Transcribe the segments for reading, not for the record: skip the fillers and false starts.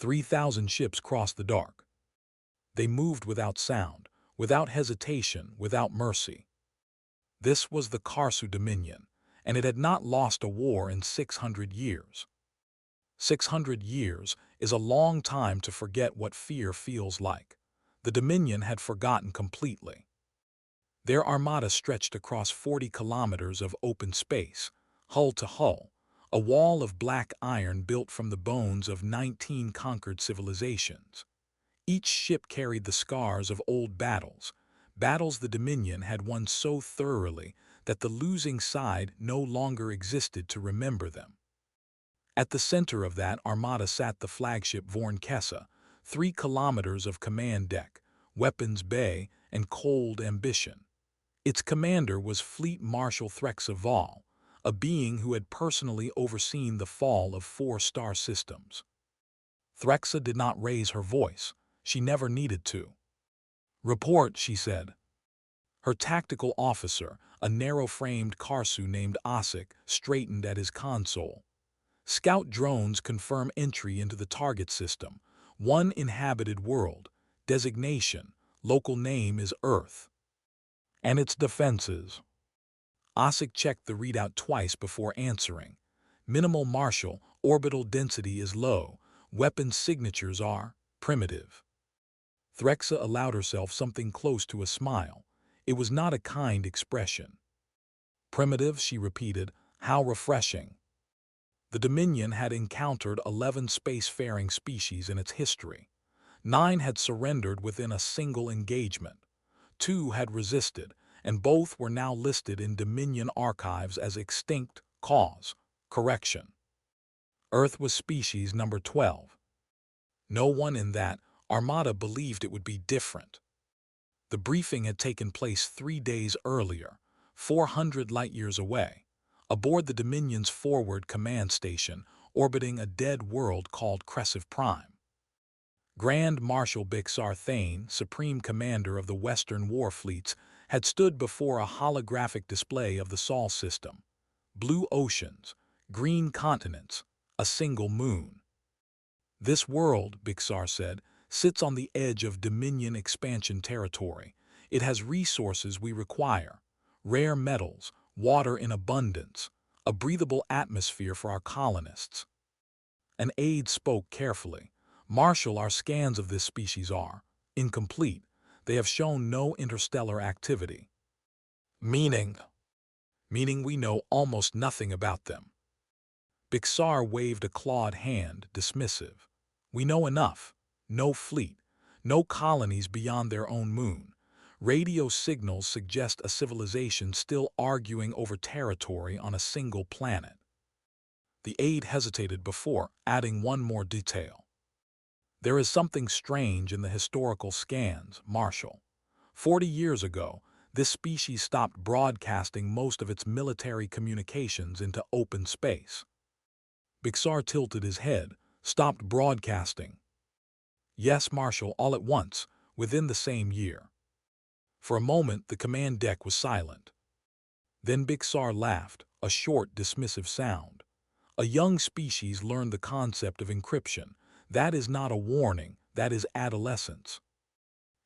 3,000 ships crossed the dark. They moved without sound, without hesitation, without mercy. This was the Kharsu Dominion, and it had not lost a war in 600 years. 600 years is a long time to forget what fear feels like. The Dominion had forgotten completely. Their armada stretched across 40 kilometers of open space, hull to hull, a wall of black iron built from the bones of 19 conquered civilizations. Each ship carried the scars of old battles, battles the Dominion had won so thoroughly that the losing side no longer existed to remember them. At the center of that armada sat the flagship Threxa, 3 kilometers of command deck, weapons bay, and cold ambition. Its commander was Fleet Marshal Threxa, a being who had personally overseen the fall of 4-star systems. Threxa did not raise her voice. She never needed to. "Report," she said. Her tactical officer, a narrow-framed Kharsu named Osik, straightened at his console. "Scout drones confirm entry into the target system. 1 inhabited world. Designation. Local name is Earth. And its defenses." Osik checked the readout twice before answering. "Minimal Marshal, orbital density is low. Weapon signatures are primitive." Threxa allowed herself something close to a smile. It was not a kind expression. "Primitive," she repeated. "How refreshing." The Dominion had encountered 11 spacefaring species in its history. 9 had surrendered within a single engagement. 2 had resisted, and both were now listed in Dominion archives as extinct. Cause: correction. Earth was species number 12. No one in that armada believed it would be different. The briefing had taken place 3 days earlier, 400 light-years away, aboard the Dominion's forward command station, orbiting a dead world called Crescent Prime. Grand Marshal Bixar Thane, Supreme Commander of the Western War Fleets, had stood before a holographic display of the Sol system. Blue oceans, green continents, a single moon. "This world," Bixar said, "sits on the edge of Dominion expansion territory. It has resources we require: rare metals, water in abundance, a breathable atmosphere for our colonists." An aide spoke carefully. "Marshal, our scans of this species are incomplete. They have shown no interstellar activity." "Meaning?" "Meaning we know almost nothing about them." Bixar waved a clawed hand, dismissive. "We know enough. No fleet, no colonies beyond their own moon. Radio signals suggest a civilization still arguing over territory on a single planet." The aide hesitated before adding one more detail. "There is something strange in the historical scans, Marshal. 40 years ago, this species stopped broadcasting most of its military communications into open space." Bixar tilted his head. "Stopped broadcasting?" "Yes, Marshal, all at once, within the same year." For a moment, the command deck was silent. Then Bixar laughed, a short, dismissive sound. "A young species learned the concept of encryption. That is not a warning, that is adolescence."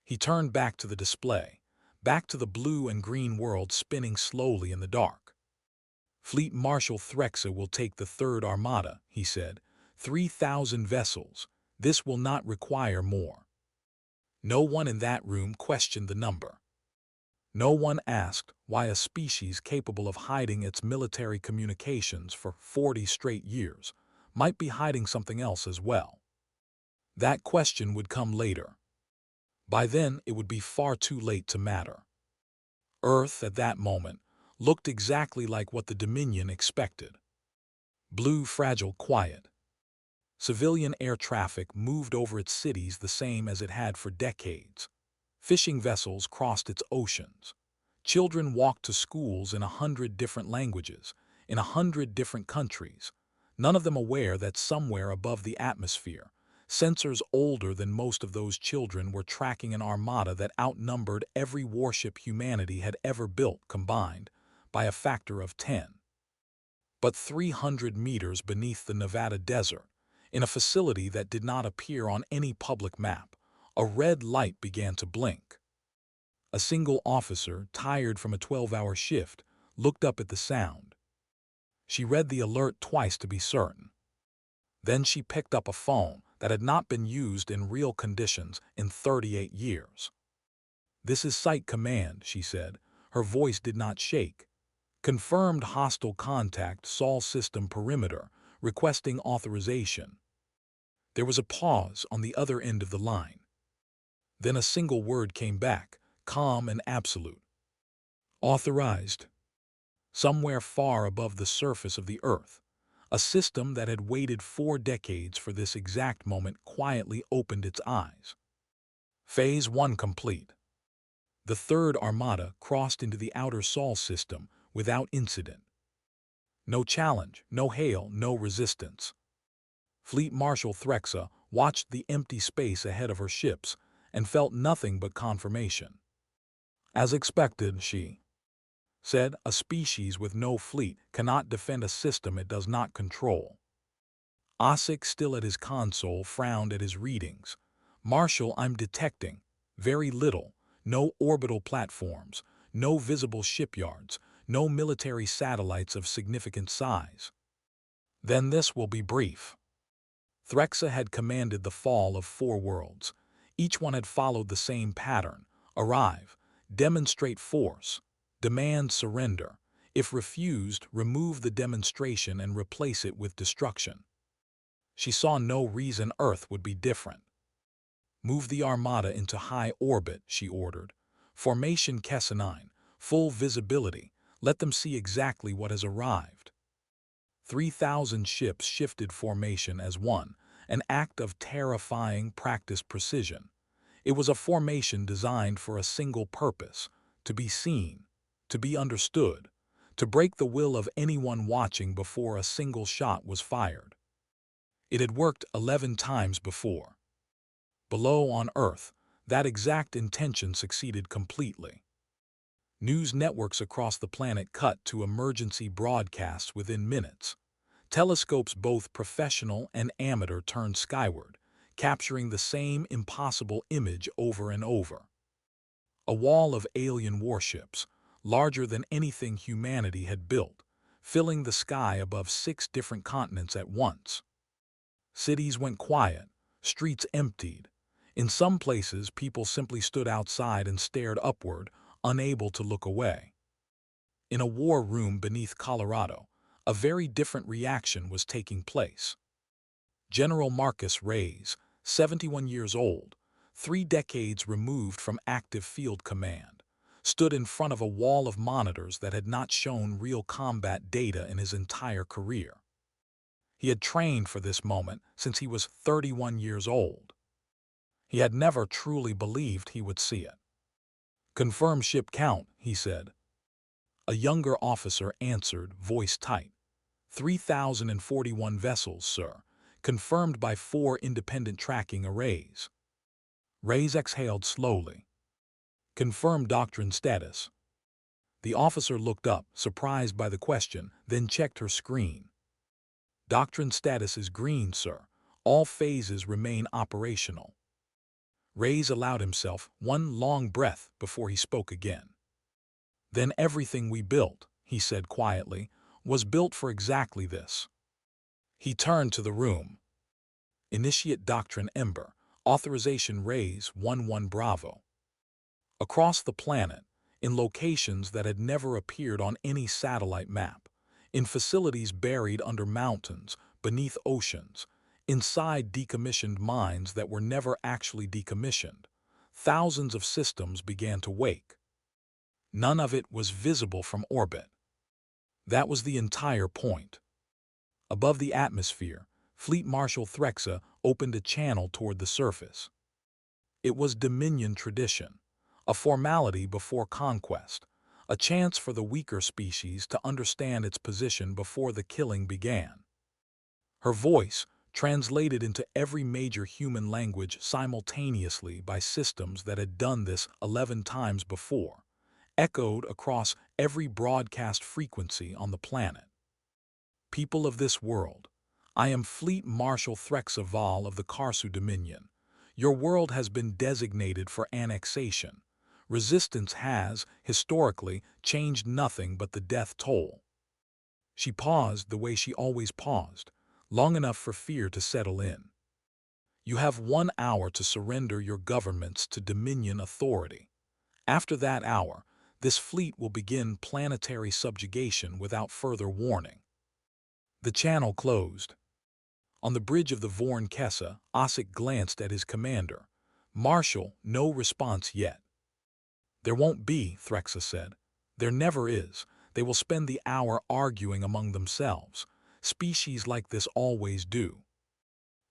He turned back to the display, back to the blue and green world spinning slowly in the dark. "Fleet Marshal Threxa will take the 3rd Armada," he said. 3,000 vessels. This will not require more." No one in that room questioned the number. No one asked why a species capable of hiding its military communications for 40 straight years might be hiding something else as well. That question would come later. By then, it would be far too late to matter. Earth, at that moment, looked exactly like what the Dominion expected. Blue, fragile, quiet. Civilian air traffic moved over its cities the same as it had for decades. Fishing vessels crossed its oceans. Children walked to schools in 100 different languages, in 100 different countries, none of them aware that somewhere above the atmosphere, sensors older than most of those children were tracking an armada that outnumbered every warship humanity had ever built combined by a factor of 10. But 300 meters beneath the Nevada desert, in a facility that did not appear on any public map, a red light began to blink. A single officer, tired from a 12-hour shift, looked up at the sound. She read the alert twice to be certain. Then she picked up a phone that had not been used in real conditions in 38 years. "This is Site Command," she said. Her voice did not shake. "Confirmed hostile contact, Sol system perimeter, requesting authorization." There was a pause on the other end of the line. Then a single word came back, calm and absolute. "Authorized." Somewhere far above the surface of the Earth, a system that had waited 4 decades for this exact moment quietly opened its eyes. Phase 1 complete. The Third Armada crossed into the outer Sol system without incident. No challenge, no hail, no resistance. Fleet Marshal Threxa watched the empty space ahead of her ships and felt nothing but confirmation. "As expected," she said, "a species with no fleet cannot defend a system it does not control." Ossik, still at his console, frowned at his readings. "Marshal, I'm detecting very little. No orbital platforms, no visible shipyards, no military satellites of significant size." "Then this will be brief." Threxa had commanded the fall of 4 worlds. Each one had followed the same pattern: arrive, demonstrate force, demand surrender. If refused, remove the demonstration and replace it with destruction. She saw no reason Earth would be different. "Move the Armada into high orbit," she ordered. "Formation Kessenine, full visibility. Let them see exactly what has arrived." 3,000 ships shifted formation as one, an act of terrifying practiced precision. It was a formation designed for a single purpose: to be seen, to be understood, to break the will of anyone watching before a single shot was fired. It had worked 11 times before. Below on Earth, that exact intention succeeded completely. News networks across the planet cut to emergency broadcasts within minutes. Telescopes, both professional and amateur, turned skyward, capturing the same impossible image over and over. A wall of alien warships, larger than anything humanity had built, filling the sky above 6 different continents at once. Cities went quiet, streets emptied. In some places, people simply stood outside and stared upward, unable to look away. In a war room beneath Colorado, a very different reaction was taking place. General Marcus Reyes, 71 years old, 3 decades removed from active field command, stood in front of a wall of monitors that had not shown real combat data in his entire career. He had trained for this moment since he was 31 years old. He had never truly believed he would see it. "Confirm ship count," he said. A younger officer answered, voice tight. 3,041 vessels, sir, confirmed by 4 independent tracking arrays." Reyes exhaled slowly. "Confirm doctrine status." The officer looked up, surprised by the question, then checked her screen. "Doctrine status is green, sir. All phases remain operational." Reyes allowed himself one long breath before he spoke again. "Then everything we built," he said quietly, "was built for exactly this." He turned to the room. "Initiate Doctrine Ember. Authorization Reyes 11 Bravo." Across the planet, in locations that had never appeared on any satellite map, in facilities buried under mountains, beneath oceans, inside decommissioned mines that were never actually decommissioned, thousands of systems began to wake. None of it was visible from orbit. That was the entire point. Above the atmosphere, Fleet Marshal Threxa opened a channel toward the surface. It was Dominion tradition, a formality before conquest, a chance for the weaker species to understand its position before the killing began. Her voice, translated into every major human language simultaneously by systems that had done this 11 times before, echoed across every broadcast frequency on the planet. "People of this world, I am Fleet Marshal Threxa of the Kharsu Dominion. Your world has been designated for annexation. Resistance has, historically, changed nothing but the death toll. She paused the way she always paused, long enough for fear to settle in. You have 1 hour to surrender your governments to Dominion authority. After that hour, this fleet will begin planetary subjugation without further warning. The channel closed. On the bridge of the Vorn Kessa, Ossik glanced at his commander. Marshal, no response yet. There won't be, Threxa said. There never is. They will spend the hour arguing among themselves. Species like this always do.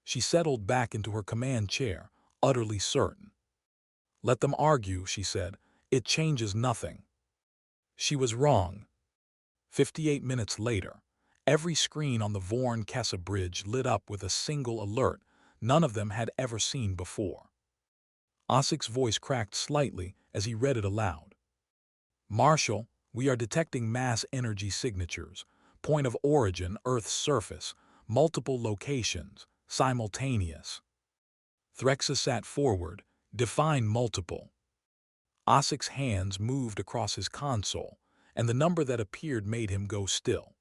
She settled back into her command chair, utterly certain. Let them argue, she said. It changes nothing. She was wrong. 58 minutes later, every screen on the Vorn Kessa bridge lit up with a single alert none of them had ever seen before. Ossik's voice cracked slightly as he read it aloud. Marshal, we are detecting mass energy signatures. Point of origin, Earth's surface. Multiple locations. Simultaneous. Threxa sat forward. Define multiple. Ossik's hands moved across his console, and the number that appeared made him go still.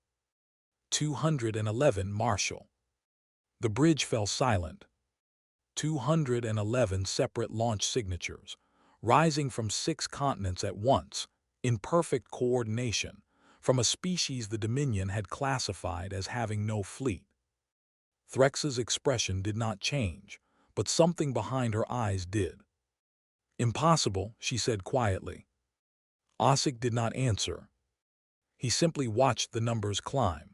211, Marshal. The bridge fell silent. 211 separate launch signatures, rising from 6 continents at once, in perfect coordination, from a species the Dominion had classified as having no fleet. Threxa's expression did not change, but something behind her eyes did. Impossible, she said quietly. Ossik did not answer. He simply watched the numbers climb.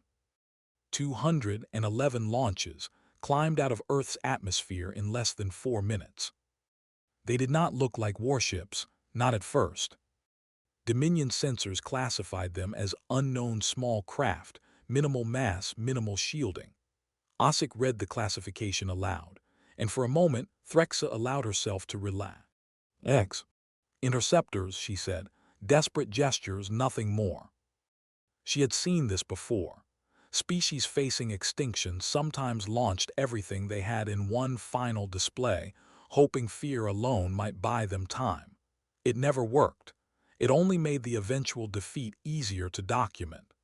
211 launches climbed out of Earth's atmosphere in less than 4 minutes. They did not look like warships, not at first. Dominion sensors classified them as unknown small craft, minimal mass, minimal shielding. Ossik read the classification aloud, and for a moment Threxa allowed herself to relax. Interceptors, she said, desperate gestures, nothing more. She had seen this before. Species facing extinction sometimes launched everything they had in one final display, hoping fear alone might buy them time. It never worked. It only made the eventual defeat easier to document.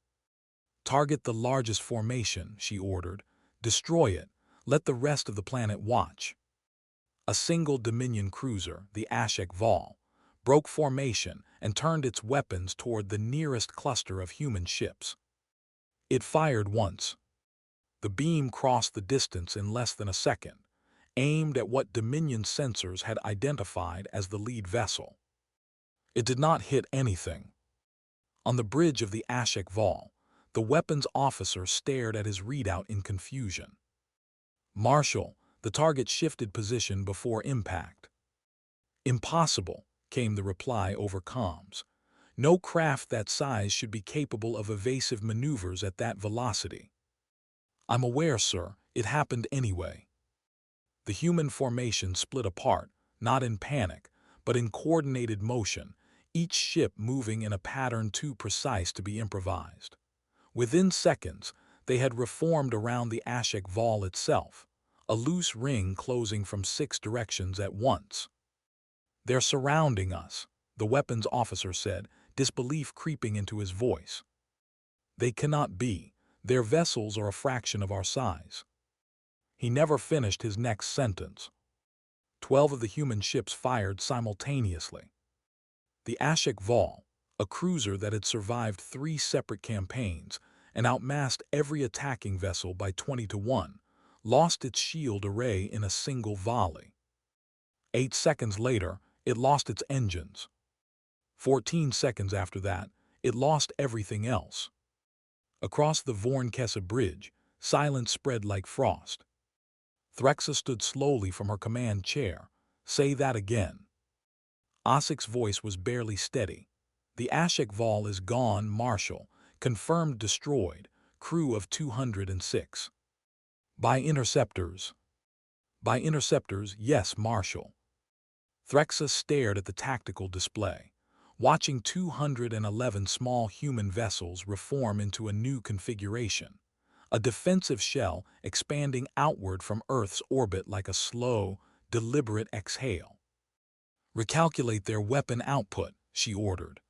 Target the largest formation, she ordered. Destroy it. Let the rest of the planet watch. A single Dominion cruiser, the HFY, broke formation and turned its weapons toward the nearest cluster of human ships. It fired once. The beam crossed the distance in less than a second, aimed at what Dominion sensors had identified as the lead vessel. It did not hit anything. On the bridge of the HFY, the weapons officer stared at his readout in confusion. Marshal, the target shifted position before impact. Impossible, came the reply over comms. No craft that size should be capable of evasive maneuvers at that velocity. I'm aware, sir, it happened anyway. The human formation split apart, not in panic, but in coordinated motion, each ship moving in a pattern too precise to be improvised. Within seconds, they had reformed around the HFY itself, a loose ring closing from 6 directions at once. They're surrounding us, the weapons officer said, disbelief creeping into his voice. They cannot be. Their vessels are a fraction of our size. He never finished his next sentence. 12 of the human ships fired simultaneously. The HFY, a cruiser that had survived 3 separate campaigns and outmassed every attacking vessel by 20-1, lost its shield array in a single volley. 8 seconds later, it lost its engines. 14 seconds after that, it lost everything else. Across the Vorn Kessa bridge, silence spread like frost. Threxa stood slowly from her command chair. Say that again. Ossik's voice was barely steady. The HFY is gone, Marshal. Confirmed destroyed. Crew of 206. By interceptors. By interceptors, yes, Marshal. Threxa stared at the tactical display, watching 211 small human vessels reform into a new configuration, a defensive shell expanding outward from Earth's orbit like a slow, deliberate exhale. "Recalculate their weapon output," she ordered.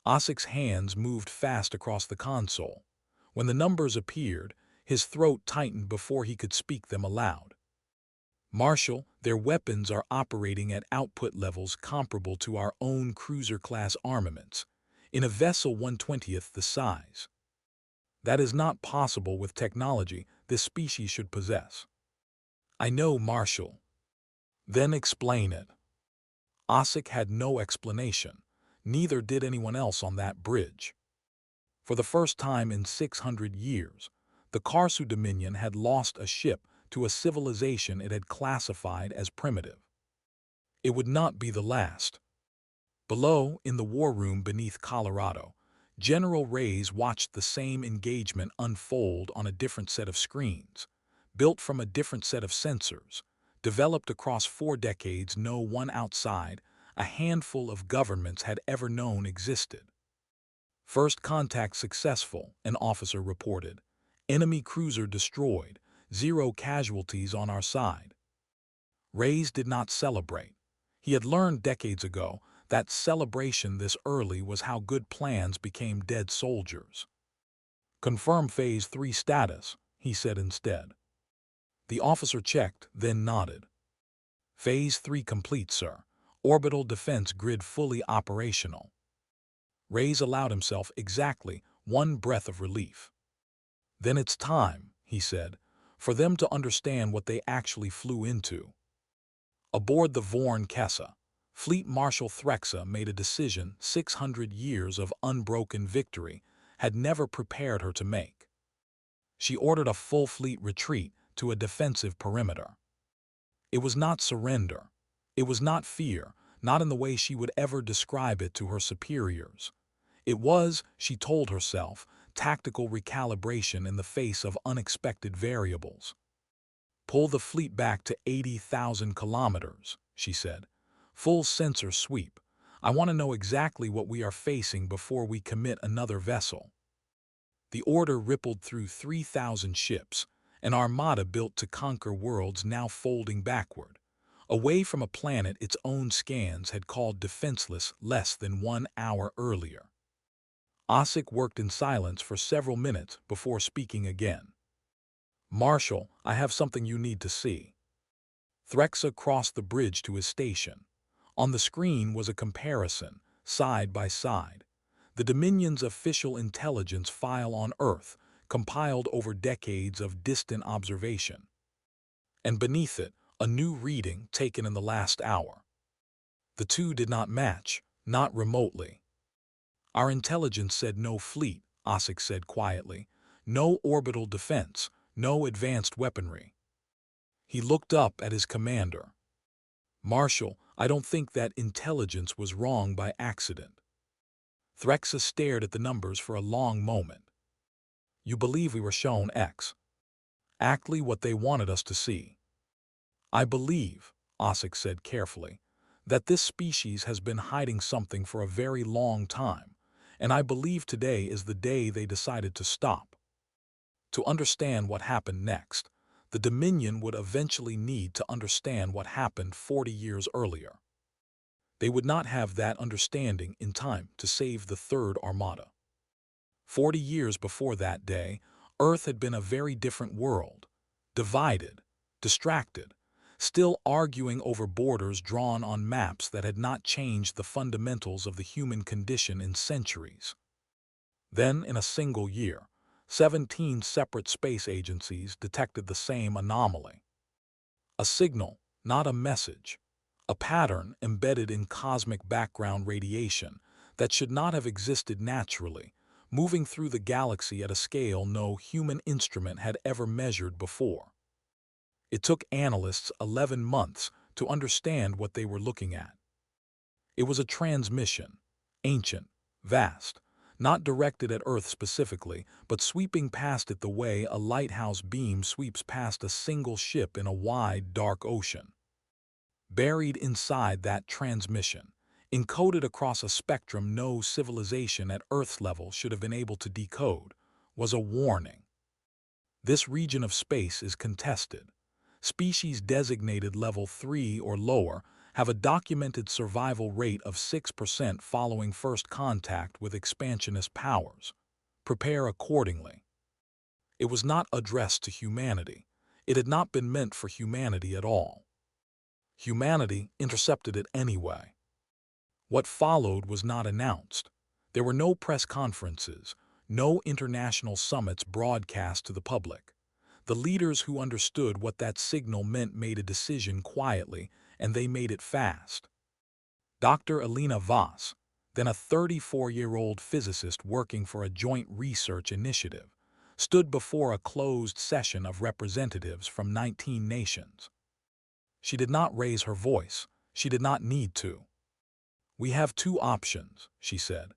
Ossic's hands moved fast across the console. When the numbers appeared, his throat tightened before he could speak them aloud. "Marshal, their weapons are operating at output levels comparable to our own cruiser-class armaments, in a vessel 1/20th the size. That is not possible with technology this species should possess." "I know, Marshal." "Then explain it." Ossic had no explanation. Neither did anyone else on that bridge. For the first time in 600 years, the Kharsu Dominion had lost a ship to a civilization it had classified as primitive. It would not be the last. Below, in the war room beneath Colorado, General Reyes watched the same engagement unfold on a different set of screens, built from a different set of sensors, developed across 4 decades no one outside a handful of governments had ever known existed. "First contact successful," an officer reported. "Enemy cruiser destroyed, 0 casualties on our side." Reyes did not celebrate. He had learned decades ago that celebration this early was how good plans became dead soldiers. "Confirm Phase 3 status," he said instead. The officer checked, then nodded. "Phase 3 complete, sir. Orbital defense grid fully operational." Reyes allowed himself exactly one breath of relief. "Then it's time," he said, "for them to understand what they actually flew into." Aboard the Vorn Kessa, Fleet Marshal Threxa made a decision 600 years of unbroken victory had never prepared her to make. She ordered a full fleet retreat to a defensive perimeter. It was not surrender. It was not fear, not in the way she would ever describe it to her superiors. It was, she told herself, tactical recalibration in the face of unexpected variables. "Pull the fleet back to 80,000 kilometers," she said. "Full sensor sweep. I want to know exactly what we are facing before we commit another vessel." The order rippled through 3,000 ships, an armada built to conquer worlds now folding backward, away from a planet its own scans had called defenseless less than 1 hour earlier. Ossic worked in silence for several minutes before speaking again. "Marshal, I have something you need to see." Threxa crossed the bridge to his station. On the screen was a comparison, side by side. The Dominion's official intelligence file on Earth, compiled over decades of distant observation. And beneath it, a new reading taken in the last hour. The two did not match, not remotely. "Our intelligence said no fleet," Ossic said quietly. "No orbital defense, no advanced weaponry." He looked up at his commander. "Marshal, I don't think that intelligence was wrong by accident." Threxa stared at the numbers for a long moment. "You believe we were shown X? Exactly what they wanted us to see." "I believe," Ossic said carefully, "that this species has been hiding something for a very long time, and I believe today is the day they decided to stop. To understand what happened next, the Dominion would eventually need to understand what happened 40 years earlier. They would not have that understanding in time to save the Third Armada. 40 years before that day, Earth had been a very different world, divided, distracted, still arguing over borders drawn on maps that had not changed the fundamentals of the human condition in centuries. Then, in a single year, 17 separate space agencies detected the same anomaly. A signal, not a message. A pattern embedded in cosmic background radiation that should not have existed naturally, moving through the galaxy at a scale no human instrument had ever measured before. It took analysts 11 months to understand what they were looking at. It was a transmission, ancient, vast, not directed at Earth specifically, but sweeping past it the way a lighthouse beam sweeps past a single ship in a wide, dark ocean. Buried inside that transmission, encoded across a spectrum no civilization at Earth's level should have been able to decode, was a warning. This region of space is contested. Species designated level 3 or lower have a documented survival rate of 6% following first contact with expansionist powers. Prepare accordingly. It was not addressed to humanity. It had not been meant for humanity at all. Humanity intercepted it anyway. What followed was not announced. There were no press conferences, no international summits broadcast to the public. The leaders who understood what that signal meant made a decision quietly, and they made it fast. Dr. Alina Voss, then a 34-year-old physicist working for a joint research initiative, stood before a closed session of representatives from 19 nations. She did not raise her voice. She did not need to. "We have two options," she said.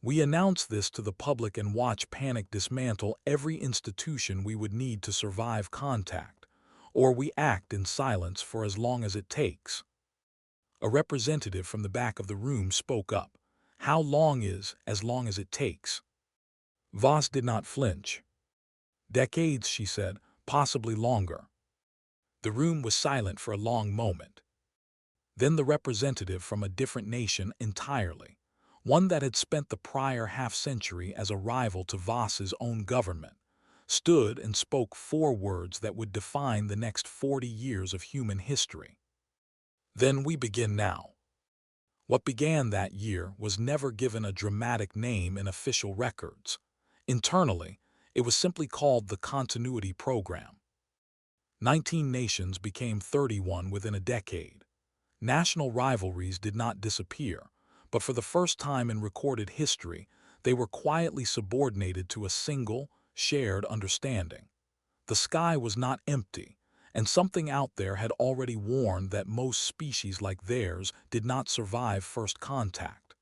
"We announce this to the public and watch panic dismantle every institution we would need to survive contact, or we act in silence for as long as it takes." A representative from the back of the room spoke up. "How long is as long as it takes?" Voss did not flinch. "Decades," she said, "possibly longer." The room was silent for a long moment. Then the representative from a different nation entirely, one that had spent the prior half-century as a rival to Voss's own government, stood and spoke four words that would define the next 40 years of human history. "Then we begin now." What began that year was never given a dramatic name in official records. Internally, it was simply called the Continuity Program. 19 nations became 31 within a decade. National rivalries did not disappear, but for the first time in recorded history, they were quietly subordinated to a single, shared understanding. The sky was not empty, and something out there had already warned that most species like theirs did not survive first contact.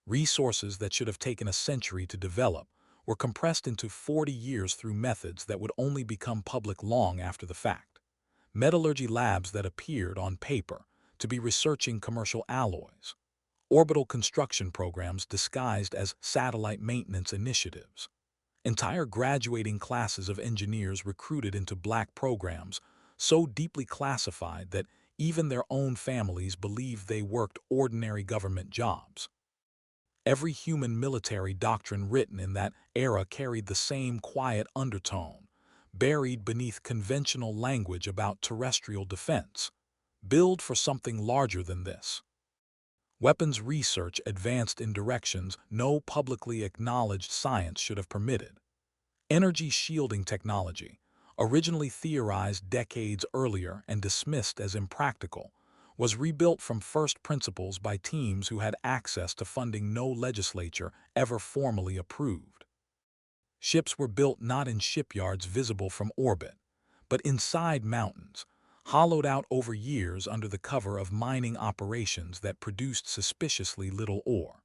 Resources that should have taken a century to develop were compressed into 40 years through methods that would only become public long after the fact. Metallurgy labs that appeared on paper to be researching commercial alloys. Orbital construction programs disguised as satellite maintenance initiatives. Entire graduating classes of engineers recruited into black programs so deeply classified that even their own families believed they worked ordinary government jobs. Every human military doctrine written in that era carried the same quiet undertone, buried beneath conventional language about terrestrial defense. Build for something larger than this. Weapons research advanced in directions no publicly acknowledged science should have permitted. Energy shielding technology, originally theorized decades earlier and dismissed as impractical, was rebuilt from first principles by teams who had access to funding no legislature ever formally approved. Ships were built not in shipyards visible from orbit, but inside mountains, hollowed out over years under the cover of mining operations that produced suspiciously little ore.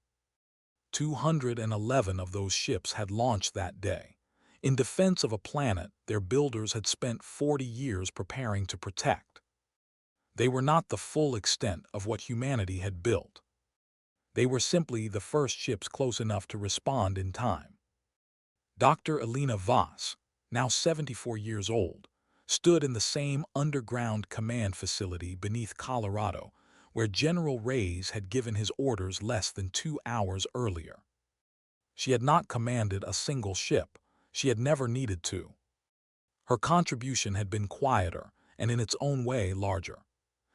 211 of those ships had launched that day, in defense of a planet their builders had spent 40 years preparing to protect. They were not the full extent of what humanity had built. They were simply the first ships close enough to respond in time. Dr. Alina Voss, now 74 years old, stood in the same underground command facility beneath Colorado where General Reyes had given his orders less than 2 hours earlier. She had not commanded a single ship. She had never needed to. Her contribution had been quieter and in its own way larger.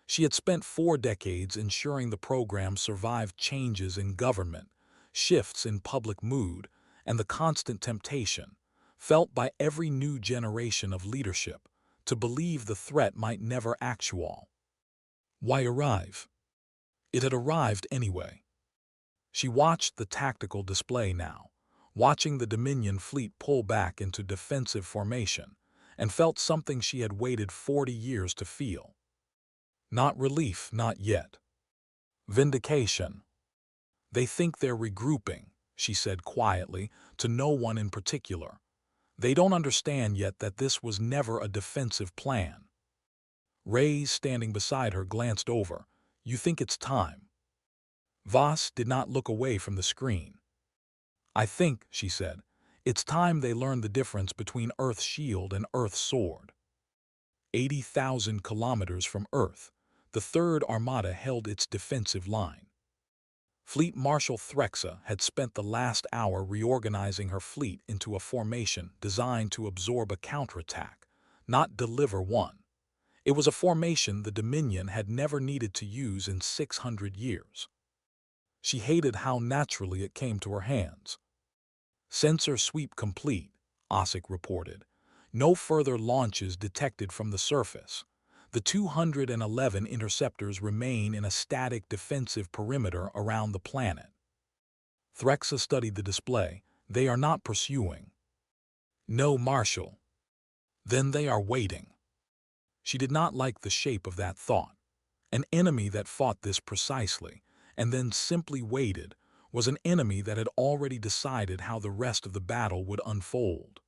She had spent 4 decades ensuring the program survived changes in government, shifts in public mood, and the constant temptation, felt by every new generation of leadership, to believe the threat might never actual. Why arrive? It had arrived anyway. She watched the tactical display now, watching the Dominion fleet pull back into defensive formation, and felt something she had waited 40 years to feel. Not relief, not yet. Vindication. "They think they're regrouping," she said quietly, to no one in particular. "They don't understand yet that this was never a defensive plan." Reyes, standing beside her, glanced over. "You think it's time?" Voss did not look away from the screen. "I think," she said, It's time they learned the difference between Earth's shield and Earth's sword. 80,000 kilometers from Earth, the Third Armada held its defensive line. Fleet Marshal Threxa had spent the last hour reorganizing her fleet into a formation designed to absorb a counterattack, not deliver one. It was a formation the Dominion had never needed to use in 600 years. She hated how naturally it came to her hands. Sensor sweep complete, Ossick reported. No further launches detected from the surface. The 211 interceptors remain in a static defensive perimeter around the planet. Threxa studied the display. They are not pursuing. No, Marshal. Then they are waiting. She did not like the shape of that thought. An enemy that fought this precisely, and then simply waited, was an enemy that had already decided how the rest of the battle would unfold.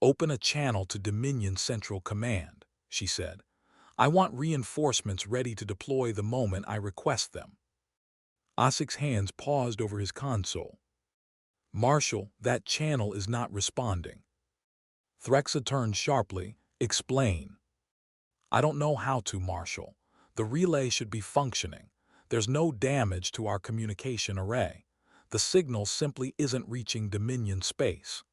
Open a channel to Dominion Central Command, she said. I want reinforcements ready to deploy the moment I request them. Ossick's hands paused over his console. Marshal, that channel is not responding. Threxa turned sharply. Explain. I don't know how to, Marshal. The relay should be functioning. There's no damage to our communication array. The signal simply isn't reaching Dominion space.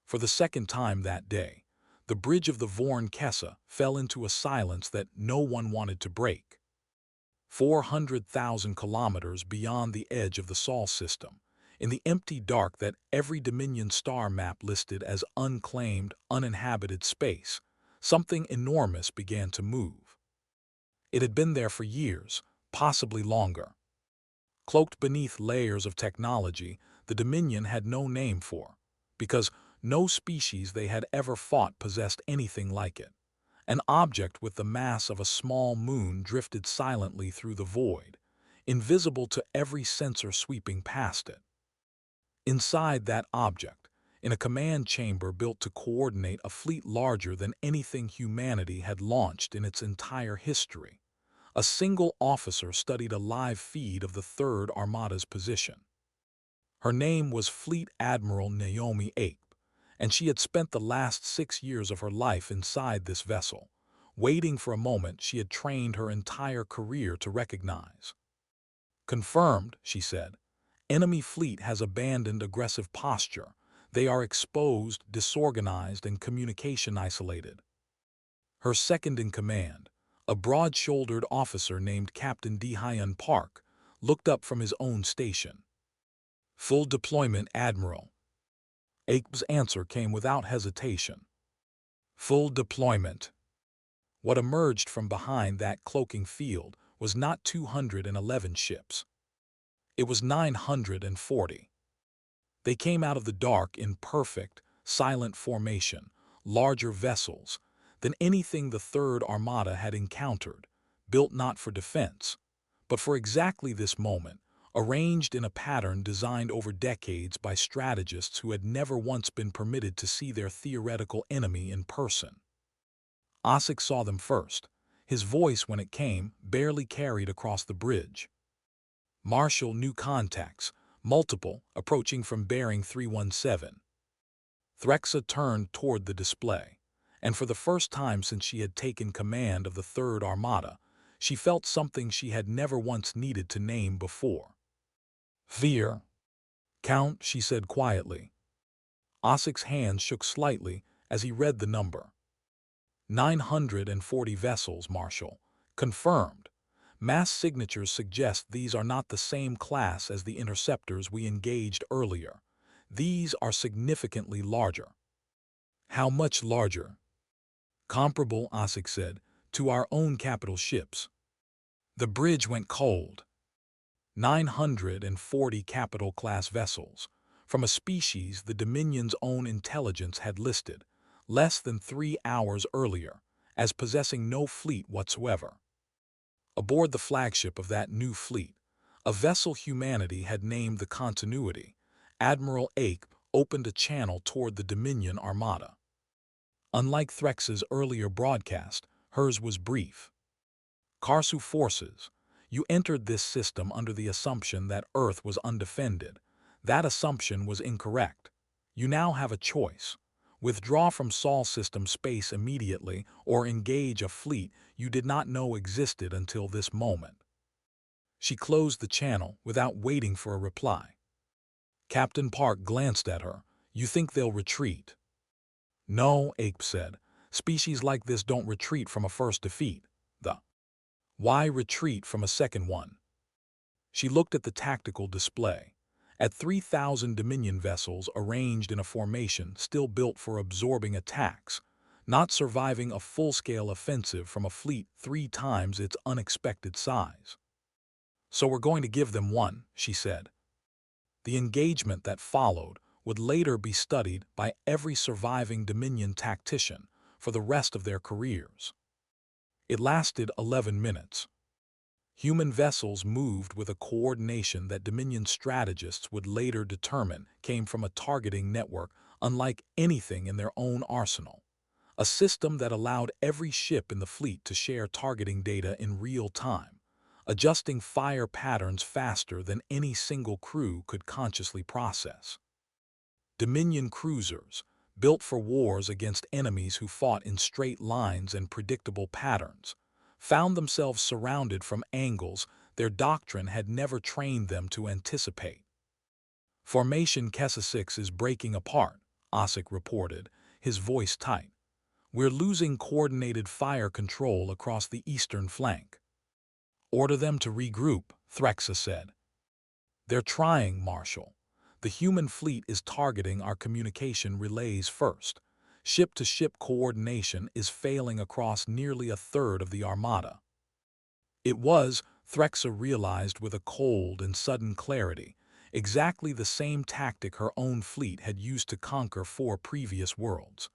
For the second time that day, the bridge of the Vorn Kessa fell into a silence that no one wanted to break. 400,000 kilometers beyond the edge of the Sol system, in the empty dark that every Dominion star map listed as unclaimed, uninhabited space, something enormous began to move. It had been there for years, possibly longer. Cloaked beneath layers of technology the Dominion had no name for, because no species they had ever fought possessed anything like it. An object with the mass of a small moon drifted silently through the void, invisible to every sensor sweeping past it. Inside that object, in a command chamber built to coordinate a fleet larger than anything humanity had launched in its entire history, a single officer studied a live feed of the Third Armada's position. Her name was Fleet Admiral Naomi Ape, and she had spent the last 6 years of her life inside this vessel, waiting for a moment she had trained her entire career to recognize. Confirmed, she said. Enemy fleet has abandoned aggressive posture. They are exposed, disorganized, and communication isolated. Her second-in-command, a broad-shouldered officer named Captain Dehyun Park, looked up from his own station. Full deployment, Admiral. Ape's answer came without hesitation. Full deployment. What emerged from behind that cloaking field was not 211 ships. It was 940. They came out of the dark in perfect, silent formation, larger vessels than anything the Third Armada had encountered, built not for defense, but for exactly this moment, arranged in a pattern designed over decades by strategists who had never once been permitted to see their theoretical enemy in person. Ossick saw them first. His voice, when it came, barely carried across the bridge. Marshal, new contacts, multiple, approaching from bearing 317. Threxa turned toward the display, and for the first time since she had taken command of the Third Armada, she felt something she had never once needed to name before. Fear. Count, she said quietly. Ossick's hand shook slightly as he read the number. 940 vessels, Marshal. Confirmed. Mass signatures suggest these are not the same class as the interceptors we engaged earlier. These are significantly larger. How much larger? Comparable, Ossick said, to our own capital ships. The bridge went cold. 940 capital-class vessels, from a species the Dominion's own intelligence had listed, less than 3 hours earlier, as possessing no fleet whatsoever. Aboard the flagship of that new fleet, a vessel humanity had named the Continuity, Admiral Ape opened a channel toward the Dominion Armada. Unlike Threxa's earlier broadcast, hers was brief. Kharsu forces, you entered this system under the assumption that Earth was undefended. That assumption was incorrect. You now have a choice. Withdraw from Sol system space immediately or engage a fleet you did not know existed until this moment. She closed the channel without waiting for a reply. Captain Park glanced at her. You think they'll retreat? No, Ape said. Species like this don't retreat from a first defeat. Why retreat from a second one? She looked at the tactical display. At 3,000 Dominion vessels arranged in a formation still built for absorbing attacks, not surviving a full-scale offensive from a fleet 3 times its unexpected size. So we're going to give them one, she said. The engagement that followed would later be studied by every surviving Dominion tactician for the rest of their careers. It lasted 11 minutes. Human vessels moved with a coordination that Dominion strategists would later determine came from a targeting network unlike anything in their own arsenal, a system that allowed every ship in the fleet to share targeting data in real time, adjusting fire patterns faster than any single crew could consciously process. Dominion cruisers, built for wars against enemies who fought in straight lines and predictable patterns, found themselves surrounded from angles their doctrine had never trained them to anticipate. Formation Kessa 6 is breaking apart, Ossick reported, his voice tight. We're losing coordinated fire control across the eastern flank. Order them to regroup, Threxa said. They're trying, Marshal. The human fleet is targeting our communication relays first. Ship-to-ship coordination is failing across nearly a third of the armada. It was, Threxa realized with a cold and sudden clarity, exactly the same tactic her own fleet had used to conquer 4 previous worlds.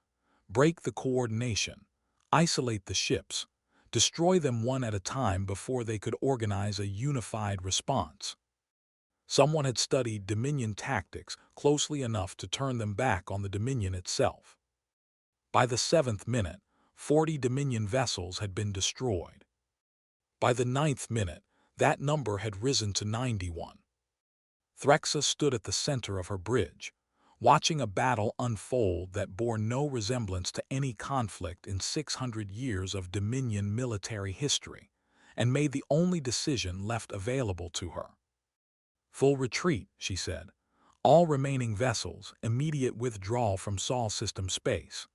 Break the coordination, isolate the ships, destroy them one at a time before they could organize a unified response. Someone had studied Dominion tactics closely enough to turn them back on the Dominion itself. By the 7th minute, 40 Dominion vessels had been destroyed. By the 9th minute, that number had risen to 91. Threxa stood at the center of her bridge, watching a battle unfold that bore no resemblance to any conflict in 600 years of Dominion military history, and made the only decision left available to her. Full retreat, she said. All remaining vessels, immediate withdrawal from Sol system space.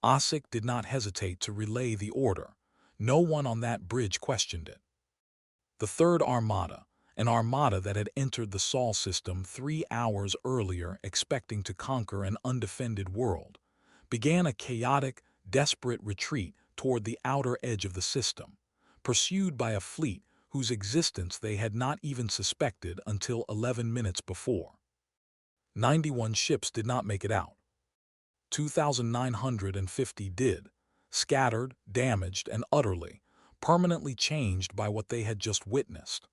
Ossick did not hesitate to relay the order. No one on that bridge questioned it. The Third Armada, an armada that had entered the Sol system 3 hours earlier expecting to conquer an undefended world, began a chaotic, desperate retreat toward the outer edge of the system, pursued by a fleet whose existence they had not even suspected until 11 minutes before. 91 ships did not make it out. 2,950 did, scattered, damaged, and utterly, permanently changed by what they had just witnessed.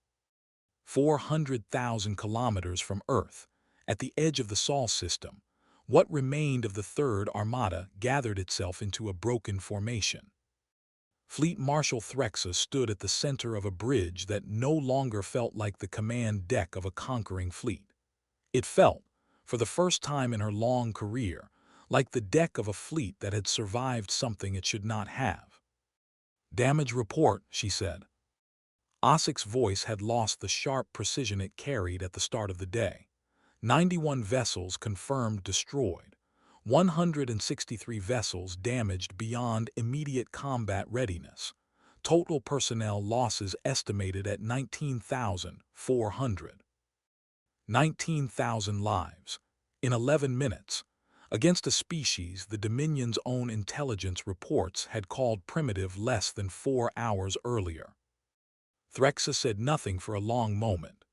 400,000 kilometers from Earth, at the edge of the Sol system, what remained of the Third Armada gathered itself into a broken formation. Fleet Marshal Threxa stood at the center of a bridge that no longer felt like the command deck of a conquering fleet. It felt, for the first time in her long career, like the deck of a fleet that had survived something it should not have. Damage report, she said. Ossick's voice had lost the sharp precision it carried at the start of the day. 91 vessels confirmed destroyed. 163 vessels damaged beyond immediate combat readiness. Total personnel losses estimated at 19,400. 19,000 lives. In 11 minutes. Against a species the Dominion's own intelligence reports had called primitive less than 4 hours earlier. Threxa said nothing for a long moment.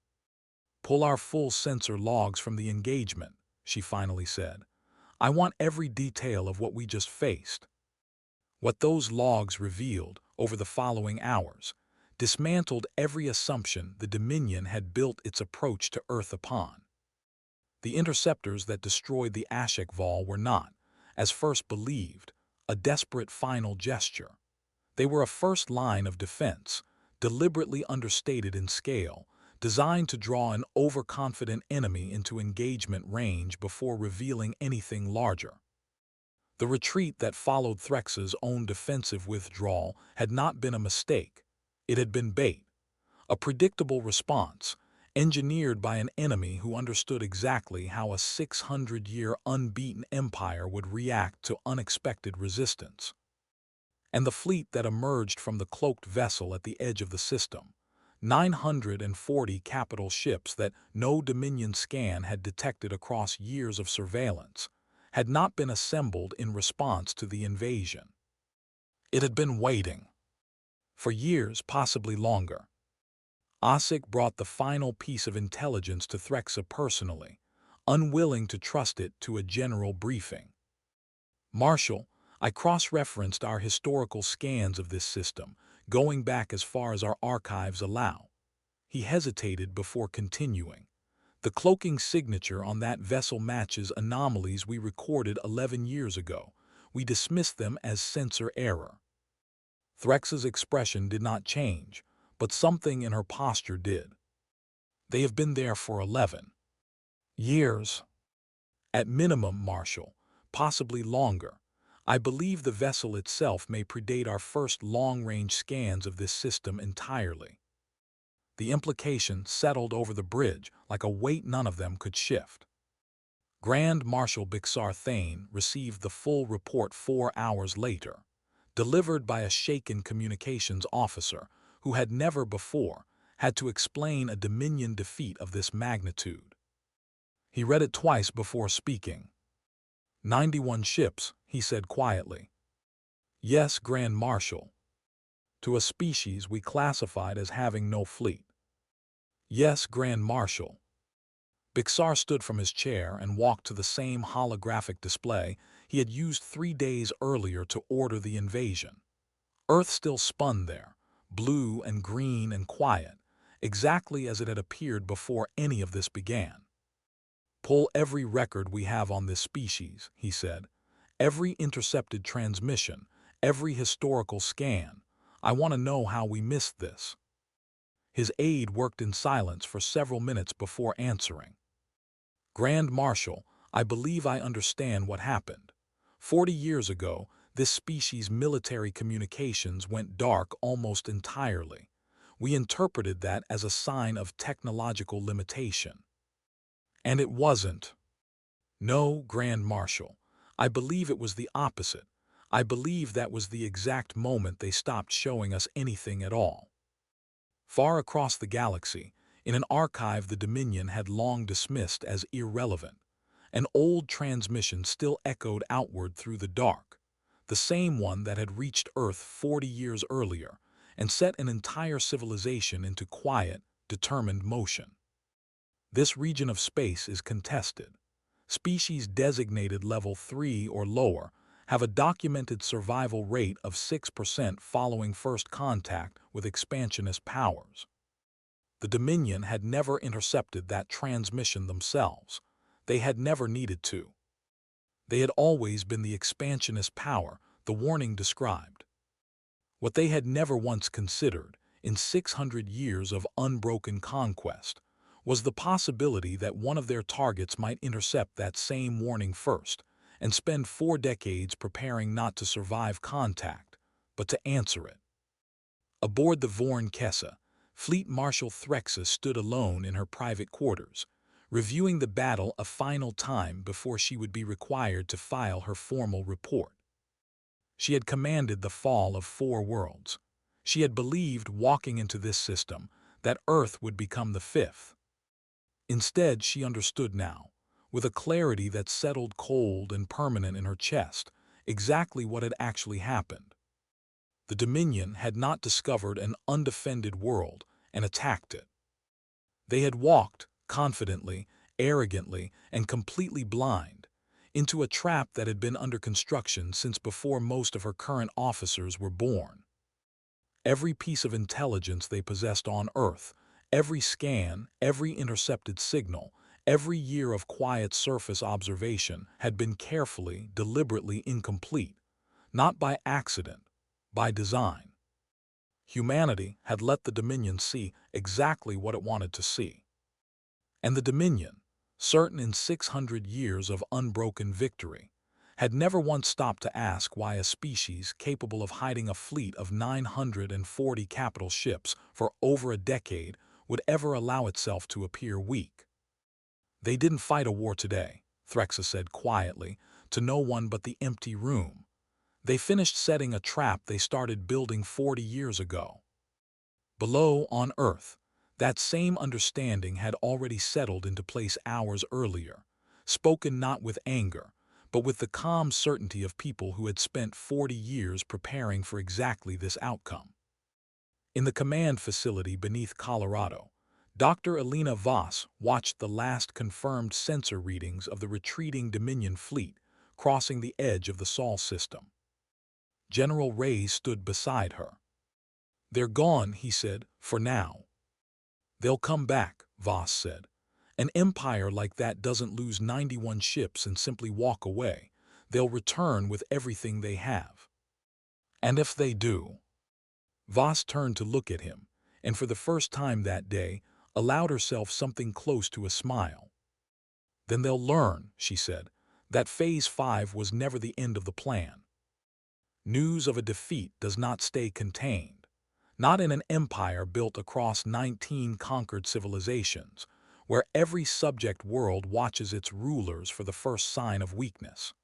Pull our full sensor logs from the engagement, she finally said. I want every detail of what we just faced. What those logs revealed over the following hours dismantled every assumption the Dominion had built its approach to Earth upon. The interceptors that destroyed the HFY were not, as first believed, a desperate final gesture. They were a first line of defense, deliberately understated in scale, designed to draw an overconfident enemy into engagement range before revealing anything larger. The retreat that followed Threxa's own defensive withdrawal had not been a mistake. It had been bait, a predictable response, engineered by an enemy who understood exactly how a 600-year unbeaten empire would react to unexpected resistance. And the fleet that emerged from the cloaked vessel at the edge of the system, 940 capital ships that no Dominion scan had detected across years of surveillance, had not been assembled in response to the invasion. It had been waiting. For years, possibly longer. Ossik brought the final piece of intelligence to Threxa personally, unwilling to trust it to a general briefing. "Marshal, I cross-referenced our historical scans of this system, going back as far as our archives allow." He hesitated before continuing. "The cloaking signature on that vessel matches anomalies we recorded 11 years ago. We dismissed them as sensor error." Threxa's expression did not change, but something in her posture did. "They have been there for 11 years. At minimum, Marshal, possibly longer. I believe the vessel itself may predate our first long-range scans of this system entirely." The implication settled over the bridge like a weight none of them could shift. Grand Marshal Bixar Thane received the full report 4 hours later, delivered by a shaken communications officer who had never before had to explain a Dominion defeat of this magnitude. He read it twice before speaking. 91 ships, he said quietly. "Yes, Grand Marshal. To a species we classified as having no fleet." "Yes, Grand Marshal." Bixar stood from his chair and walked to the same holographic display he had used 3 days earlier to order the invasion. Earth still spun there, blue and green and quiet, exactly as it had appeared before any of this began. "Pull every record we have on this species," he said. "Every intercepted transmission, every historical scan. I want to know how we missed this." His aide worked in silence for several minutes before answering. "Grand Marshal, I believe I understand what happened. 40 years ago, this species' military communications went dark almost entirely. We interpreted that as a sign of technological limitation. And it wasn't. No, Grand Marshal. I believe it was the opposite. I believe that was the exact moment they stopped showing us anything at all." Far across the galaxy, in an archive the Dominion had long dismissed as irrelevant, an old transmission still echoed outward through the dark, the same one that had reached Earth 40 years earlier and set an entire civilization into quiet, determined motion. "This region of space is contested. Species designated level 3 or lower have a documented survival rate of 6% following first contact with expansionist powers." The Dominion had never intercepted that transmission themselves. They had never needed to. They had always been the expansionist power the warning described. What they had never once considered, in 600 years of unbroken conquest, was the possibility that one of their targets might intercept that same warning first and spend 4 decades preparing not to survive contact, but to answer it. Aboard the Vorn Kessa, Fleet Marshal Threxa stood alone in her private quarters, reviewing the battle a final time before she would be required to file her formal report. She had commanded the fall of 4 worlds. She had believed, walking into this system, that Earth would become the 5th. Instead, she understood now, with a clarity that settled cold and permanent in her chest, exactly what had actually happened. The Dominion had not discovered an undefended world and attacked it. They had walked, confidently, arrogantly, and completely blind, into a trap that had been under construction since before most of her current officers were born. Every piece of intelligence they possessed on Earth, every scan, every intercepted signal, every year of quiet surface observation had been carefully, deliberately incomplete, not by accident, by design. Humanity had let the Dominion see exactly what it wanted to see. And the Dominion, certain in 600 years of unbroken victory, had never once stopped to ask why a species capable of hiding a fleet of 940 capital ships for over a decade would ever allow itself to appear weak. "They didn't fight a war today," Threxa said quietly, to no one but the empty room. "They finished setting a trap they started building 40 years ago." Below, on Earth, that same understanding had already settled into place hours earlier, spoken not with anger, but with the calm certainty of people who had spent 40 years preparing for exactly this outcome. In the command facility beneath Colorado, Dr. Elena Voss watched the last confirmed sensor readings of the retreating Dominion fleet crossing the edge of the Sol system. General Reyes stood beside her. "They're gone," he said, "for now." "They'll come back," Voss said. "An empire like that doesn't lose 91 ships and simply walk away. They'll return with everything they have." "And if they do?" Voss turned to look at him, and for the first time that day, allowed herself something close to a smile. "Then they'll learn," she said, "that Phase 5 was never the end of the plan. News of a defeat does not stay contained. Not in an empire built across 19 conquered civilizations, where every subject world watches its rulers for the first sign of weakness."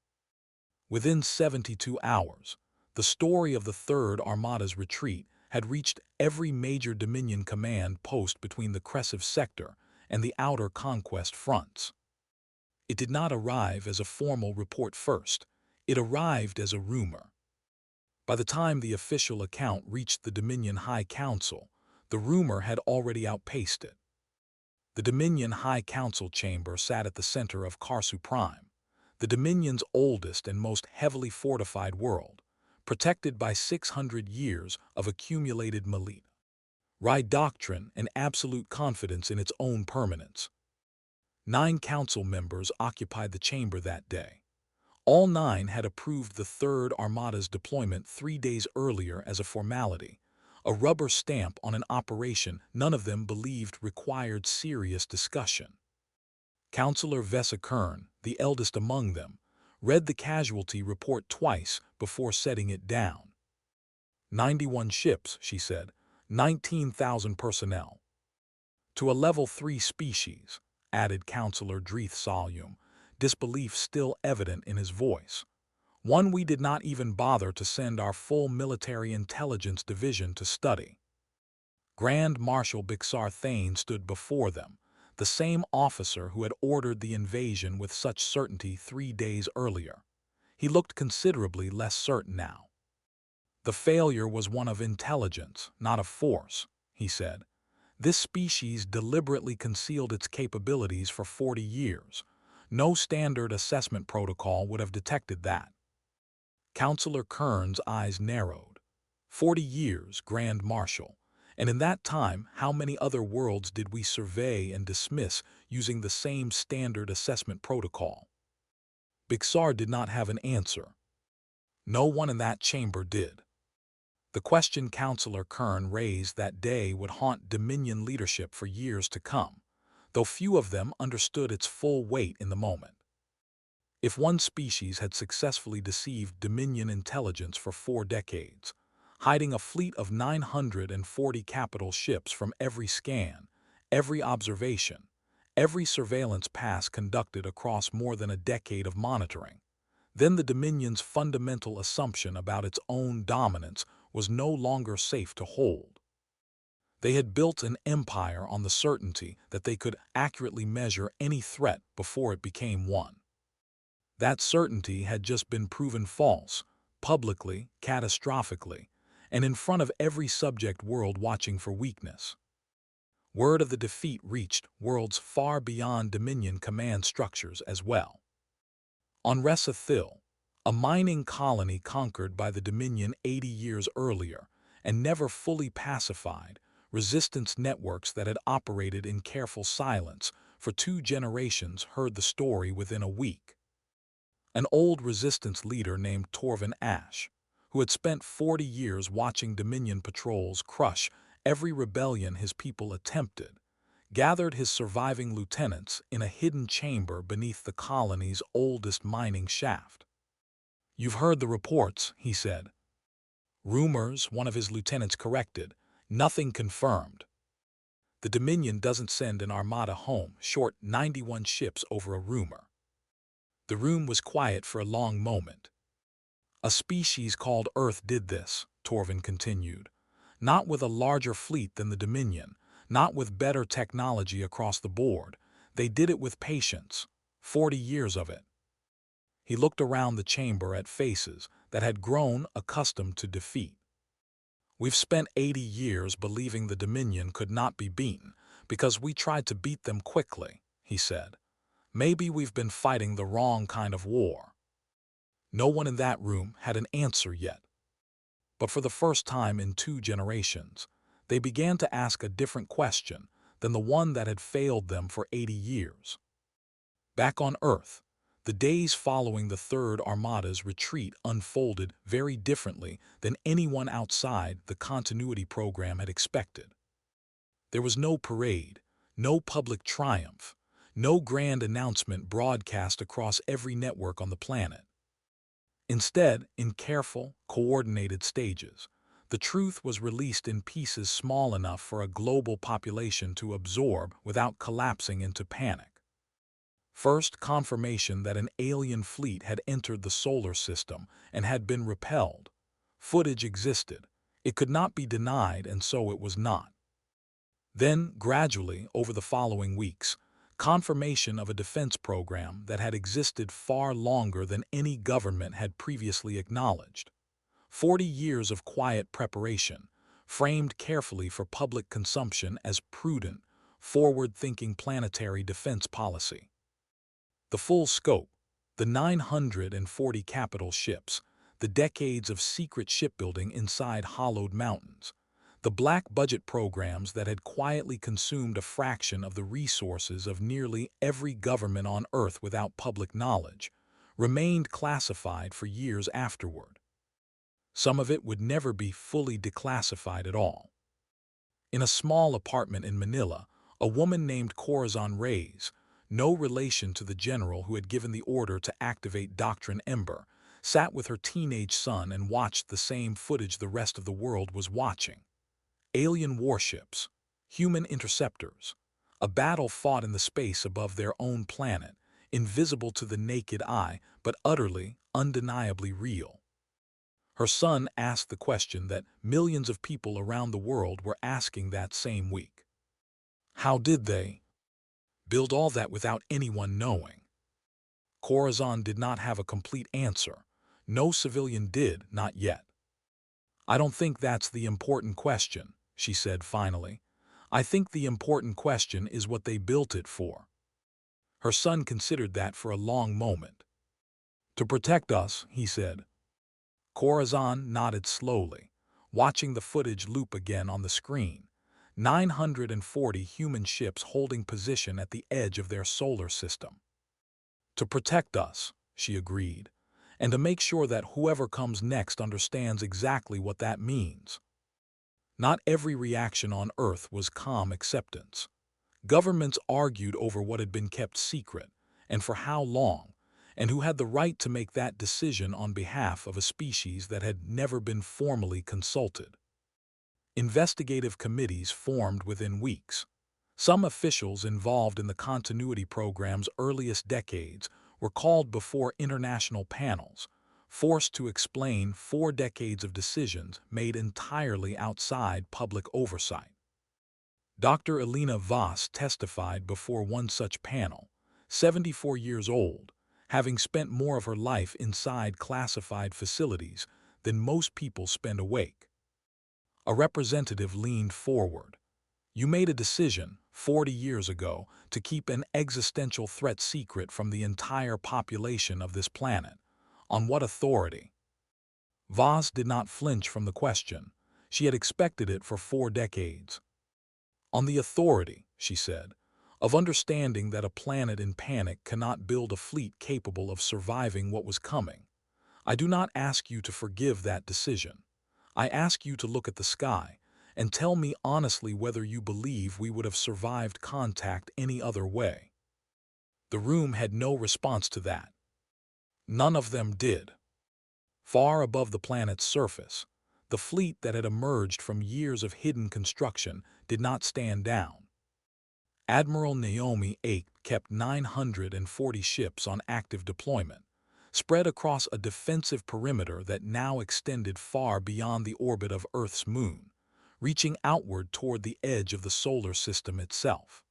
Within 72 hours, the story of the Third Armada's retreat had reached every major Dominion command post between the Kharsu sector and the outer conquest fronts. It did not arrive as a formal report first. It arrived as a rumor. By the time the official account reached the Dominion High Council, the rumor had already outpaced it. The Dominion High Council chamber sat at the center of Kharsu Prime, the Dominion's oldest and most heavily fortified world, protected by 600 years of accumulated military doctrine and absolute confidence in its own permanence. 9 council members occupied the chamber that day. All 9 had approved the Third Armada's deployment 3 days earlier as a formality, a rubber stamp on an operation none of them believed required serious discussion. Councillor Vesa Kern, the eldest among them, read the casualty report twice before setting it down. 91 ships, she said, 19,000 personnel. To a level 3 species, added Councillor Dreeth Salyum, disbelief still evident in his voice. One we did not even bother to send our full military intelligence division to study. Grand Marshal Bixar Thane stood before them, the same officer who had ordered the invasion with such certainty 3 days earlier. He looked considerably less certain now. "The failure was one of intelligence, not of force," he said. "This species deliberately concealed its capabilities for 40 years. No standard assessment protocol would have detected that." Councillor Kern's eyes narrowed. 40 years, Grand Marshal. And in that time, how many other worlds did we survey and dismiss using the same standard assessment protocol? Bixar did not have an answer. No one in that chamber did. The question Councillor Kern raised that day would haunt Dominion leadership for years to come, though few of them understood its full weight in the moment. If one species had successfully deceived Dominion intelligence for 4 decades, hiding a fleet of 940 capital ships from every scan, every observation, every surveillance pass conducted across more than a decade of monitoring, then the Dominion's fundamental assumption about its own dominance was no longer safe to hold. They had built an empire on the certainty that they could accurately measure any threat before it became one. That certainty had just been proven false, publicly, catastrophically, and in front of every subject world watching for weakness. Word of the defeat reached worlds far beyond Dominion command structures as well. On Ressa Thil, a mining colony conquered by the Dominion 80 years earlier and never fully pacified, resistance networks that had operated in careful silence for 2 generations heard the story within a week. An old resistance leader named Torvin Ash, who had spent 40 years watching Dominion patrols crush every rebellion his people attempted, gathered his surviving lieutenants in a hidden chamber beneath the colony's oldest mining shaft. "You've heard the reports," he said. "Rumors," one of his lieutenants corrected. "Nothing confirmed. The Dominion doesn't send an armada home, short 91 ships over a rumor." The room was quiet for a long moment. "A species called Earth did this," Torvin continued. "Not with a larger fleet than the Dominion, not with better technology across the board. They did it with patience. 40 years of it." He looked around the chamber at faces that had grown accustomed to defeat. "We've spent 80 years believing the Dominion could not be beaten because we tried to beat them quickly," he said. "Maybe we've been fighting the wrong kind of war." No one in that room had an answer yet. But for the first time in 2 generations, they began to ask a different question than the one that had failed them for 80 years. Back on Earth, the days following the Third Armada's retreat unfolded very differently than anyone outside the continuity program had expected. There was no parade, no public triumph, no grand announcement broadcast across every network on the planet. Instead, in careful, coordinated stages, the truth was released in pieces small enough for a global population to absorb without collapsing into panic. First, confirmation that an alien fleet had entered the solar system and had been repelled. Footage existed. It could not be denied, and so it was not. Then, gradually, over the following weeks, confirmation of a defense program that had existed far longer than any government had previously acknowledged. 40 years of quiet preparation, framed carefully for public consumption as prudent, forward-thinking planetary defense policy. The full scope, the 940 capital ships, the decades of secret shipbuilding inside hollowed mountains, the black budget programs that had quietly consumed a fraction of the resources of nearly every government on Earth without public knowledge, remained classified for years afterward. Some of it would never be fully declassified at all. In a small apartment in Manila, a woman named Corazon Reyes, no relation to the general who had given the order to activate Doctrine Ember, sat with her teenage son and watched the same footage the rest of the world was watching. Alien warships, human interceptors, a battle fought in the space above their own planet, invisible to the naked eye but utterly, undeniably real. Her son asked the question that millions of people around the world were asking that same week. How did they build all that without anyone knowing? Corazon did not have a complete answer. No civilian did, not yet. "I don't think that's the important question," she said finally. "I think the important question is what they built it for." Her son considered that for a long moment. "To protect us," he said. Corazon nodded slowly, watching the footage loop again on the screen. 940 human ships holding position at the edge of their solar system. "To protect us," she agreed, "and to make sure that whoever comes next understands exactly what that means." Not every reaction on Earth was calm acceptance. Governments argued over what had been kept secret, and for how long, and who had the right to make that decision on behalf of a species that had never been formally consulted. Investigative committees formed within weeks. Some officials involved in the continuity program's earliest decades were called before international panels, forced to explain 4 decades of decisions made entirely outside public oversight. Dr. Elena Voss testified before one such panel, 74 years old, having spent more of her life inside classified facilities than most people spend awake. A representative leaned forward. "You made a decision 40 years ago to keep an existential threat secret from the entire population of this planet. On what authority?" Voss did not flinch from the question. She had expected it for 4 decades. "On the authority," she said, "of understanding that a planet in panic cannot build a fleet capable of surviving what was coming. I do not ask you to forgive that decision. I ask you to look at the sky and tell me honestly whether you believe we would have survived contact any other way." The room had no response to that. None of them did. Far above the planet's surface, the fleet that had emerged from years of hidden construction did not stand down. Admiral Naomi Ake kept 940 ships on active deployment, spread across a defensive perimeter that now extended far beyond the orbit of Earth's moon, reaching outward toward the edge of the solar system itself.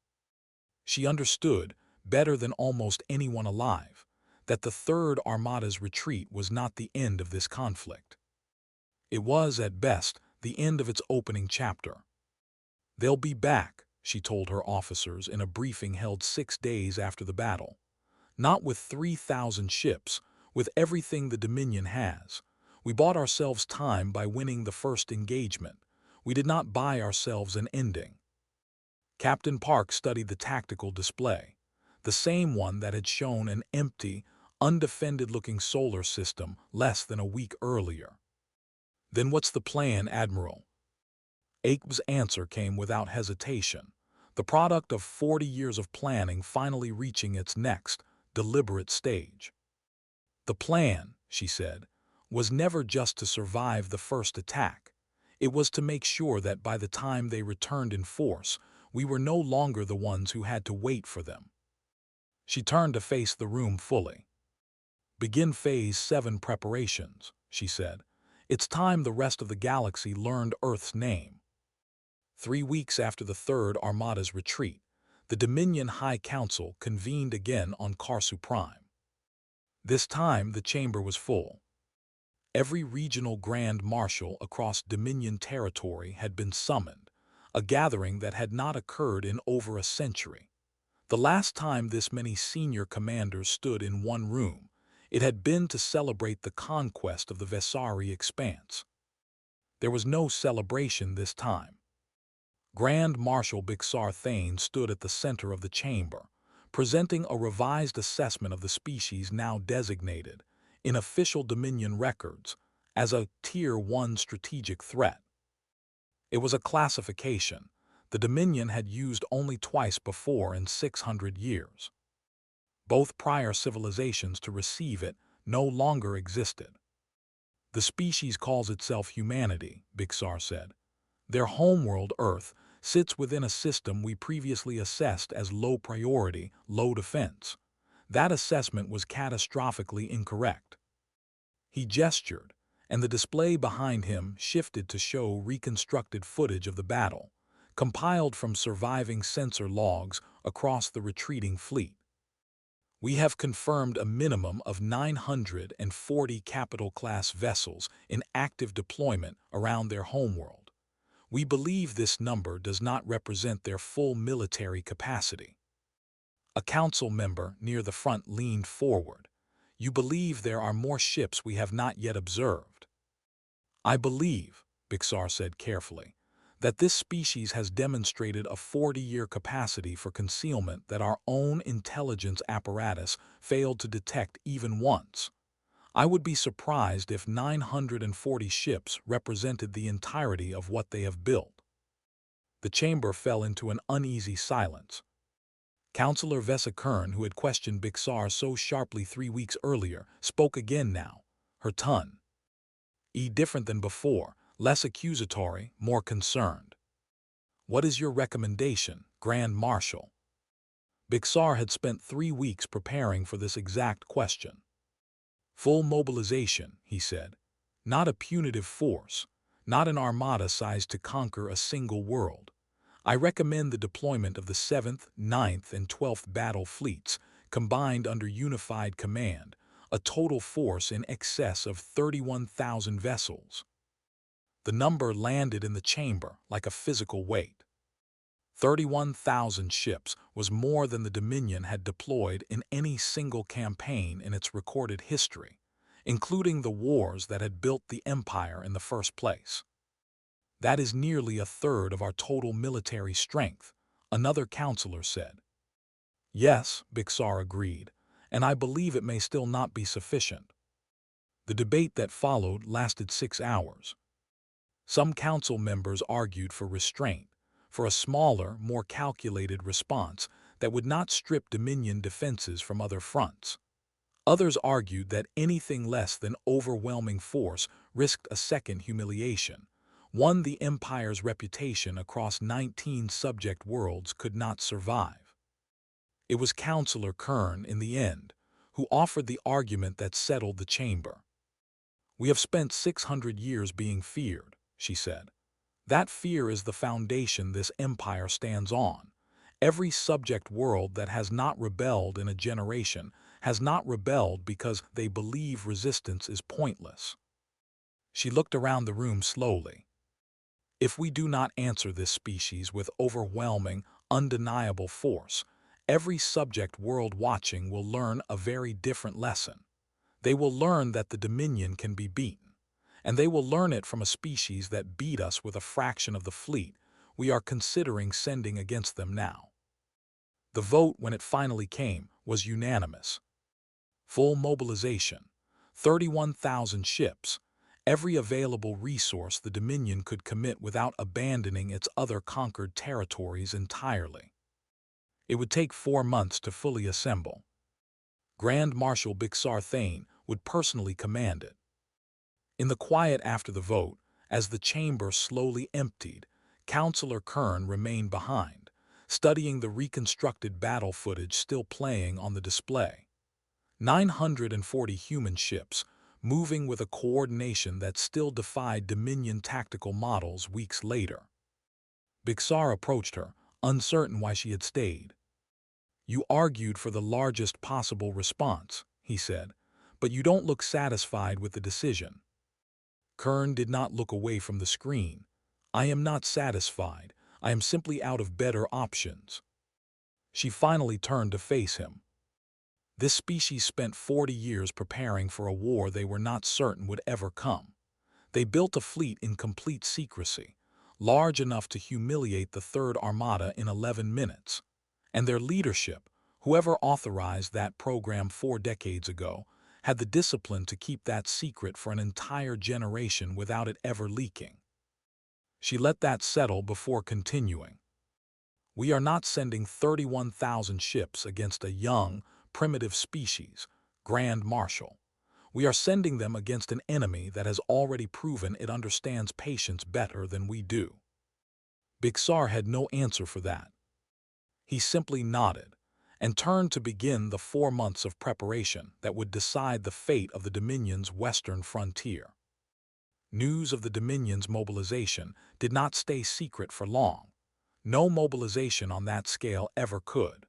She understood, better than almost anyone alive, that the Third Armada's retreat was not the end of this conflict. It was, at best, the end of its opening chapter. "They'll be back," she told her officers in a briefing held 6 days after the battle. "Not with 3,000 ships, with everything the Dominion has. We bought ourselves time by winning the first engagement. We did not buy ourselves an ending." Captain Park studied the tactical display, the same one that had shown an empty, undefended-looking solar system less than a week earlier. "Then what's the plan, Admiral?" Ake's answer came without hesitation, the product of 40 years of planning finally reaching its next, deliberate stage. "The plan," she said, "was never just to survive the first attack. It was to make sure that by the time they returned in force, we were no longer the ones who had to wait for them." She turned to face the room fully. "Begin Phase 7 preparations," she said. "It's time the rest of the galaxy learned Earth's name." 3 weeks after the Third Armada's retreat, the Dominion High Council convened again on Kharsu Prime. This time the chamber was full. Every regional grand marshal across Dominion territory had been summoned, a gathering that had not occurred in over a century. The last time this many senior commanders stood in one room, it had been to celebrate the conquest of the Vesari Expanse. There was no celebration this time. Grand Marshal Bixar Thane stood at the center of the chamber, presenting a revised assessment of the species now designated, in official Dominion records, as a Tier 1 strategic threat. It was a classification the Dominion had used only twice before in 600 years. Both prior civilizations to receive it no longer existed. "The species calls itself humanity," Bixar said. "Their homeworld, Earth, sits within a system we previously assessed as low priority, low defense. That assessment was catastrophically incorrect." He gestured, and the display behind him shifted to show reconstructed footage of the battle, compiled from surviving sensor logs across the retreating fleet. "We have confirmed a minimum of 940 capital-class vessels in active deployment around their homeworld. We believe this number does not represent their full military capacity." A council member near the front leaned forward. "You believe there are more ships we have not yet observed?" "I believe," Bixar said carefully, "that this species has demonstrated a 40-year capacity for concealment that our own intelligence apparatus failed to detect even once. I would be surprised if 940 ships represented the entirety of what they have built." The chamber fell into an uneasy silence. Councillor Vesa Kern, who had questioned Bixar so sharply 3 weeks earlier, spoke again now, her tone different than before, less accusatory, more concerned. "What is your recommendation, Grand Marshal?" Bixar had spent 3 weeks preparing for this exact question. "Full mobilization," he said. "Not a punitive force, not an armada sized to conquer a single world. I recommend the deployment of the 7th, 9th, and 12th Battle Fleets, combined under unified command, a total force in excess of 31,000 vessels." The number landed in the chamber like a physical weight. 31,000 ships was more than the Dominion had deployed in any single campaign in its recorded history, including the wars that had built the empire in the first place. "That is nearly a third of our total military strength," another councillor said. "Yes," Bixar agreed, "and I believe it may still not be sufficient." The debate that followed lasted 6 hours. Some council members argued for restraint, for a smaller, more calculated response that would not strip Dominion defenses from other fronts. Others argued that anything less than overwhelming force risked a second humiliation, one the Empire's reputation across 19 subject worlds could not survive. It was Councillor Kern, in the end, who offered the argument that settled the chamber. "We have spent 600 years being feared," she said. "That fear is the foundation this empire stands on. Every subject world that has not rebelled in a generation has not rebelled because they believe resistance is pointless." She looked around the room slowly. "If we do not answer this species with overwhelming, undeniable force, every subject world watching will learn a very different lesson. They will learn that the Dominion can be beaten, and they will learn it from a species that beat us with a fraction of the fleet we are considering sending against them now." The vote, when it finally came, was unanimous. Full mobilization, 31,000 ships, every available resource the Dominion could commit without abandoning its other conquered territories entirely. It would take 4 months to fully assemble. Grand Marshal Thane would personally command it. In the quiet after the vote, as the chamber slowly emptied, Councillor Kern remained behind, studying the reconstructed battle footage still playing on the display. 940 human ships, moving with a coordination that still defied Dominion tactical models weeks later. Bixar approached her, uncertain why she had stayed. "You argued for the largest possible response," he said, "but you don't look satisfied with the decision." Kern did not look away from the screen. "I am not satisfied. I am simply out of better options." She finally turned to face him. "This species spent 40 years preparing for a war they were not certain would ever come. They built a fleet in complete secrecy, large enough to humiliate the Third Armada in 11 minutes. And their leadership, whoever authorized that program 4 decades ago, had the discipline to keep that secret for an entire generation without it ever leaking." She let that settle before continuing. "We are not sending 31,000 ships against a young, primitive species, Grand Marshal. We are sending them against an enemy that has already proven it understands patience better than we do." Bixar had no answer for that. He simply nodded and turned to begin the 4 months of preparation that would decide the fate of the Dominion's western frontier. News of the Dominion's mobilization did not stay secret for long. No mobilization on that scale ever could.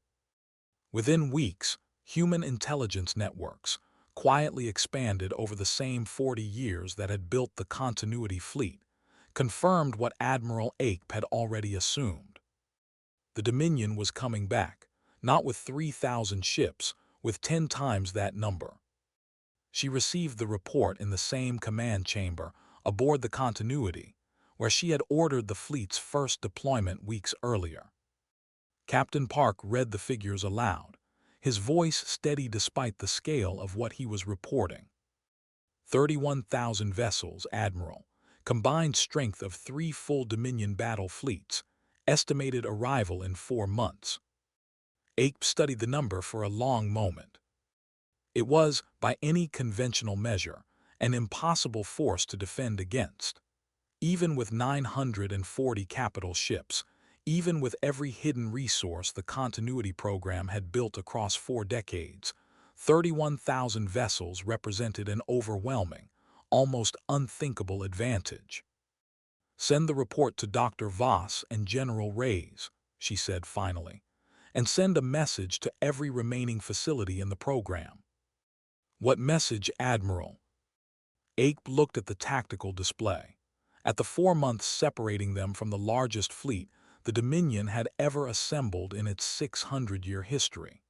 Within weeks, human intelligence networks, quietly expanded over the same 40 years that had built the continuity fleet, confirmed what Admiral Ape had already assumed. The Dominion was coming back, not with 3,000 ships, with 10 times that number. She received the report in the same command chamber aboard the continuity, where she had ordered the fleet's first deployment weeks earlier. Captain Park read the figures aloud, his voice steady despite the scale of what he was reporting. 31,000 vessels, Admiral, combined strength of 3 full Dominion battle fleets, estimated arrival in 4 months. Ape studied the number for a long moment. It was, by any conventional measure, an impossible force to defend against. Even with 940 capital ships, even with every hidden resource the continuity program had built across 4 decades, 31,000 vessels represented an overwhelming, almost unthinkable advantage. "Send the report to Dr. Voss and General Reyes," she said finally, "and send a message to every remaining facility in the program." "What message, Admiral?" Ape looked at the tactical display. At the 4 months separating them from the largest fleet the Dominion had ever assembled in its 600-year history.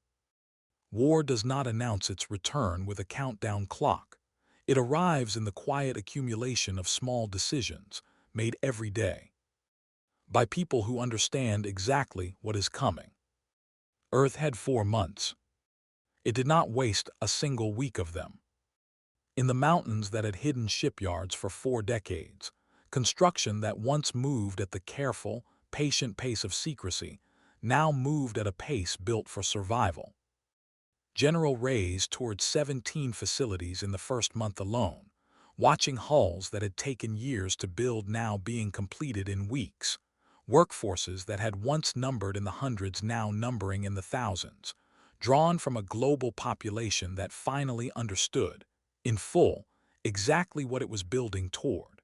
War does not announce its return with a countdown clock. It arrives in the quiet accumulation of small decisions, made every day, by people who understand exactly what is coming. Earth had 4 months. It did not waste a single week of them. In the mountains that had hidden shipyards for 4 decades, construction that once moved at the careful, patient pace of secrecy now moved at a pace built for survival. General Reyes toured 17 facilities in the first month alone, watching hulls that had taken years to build now being completed in weeks, workforces that had once numbered in the hundreds now numbering in the thousands, drawn from a global population that finally understood, in full, exactly what it was building toward.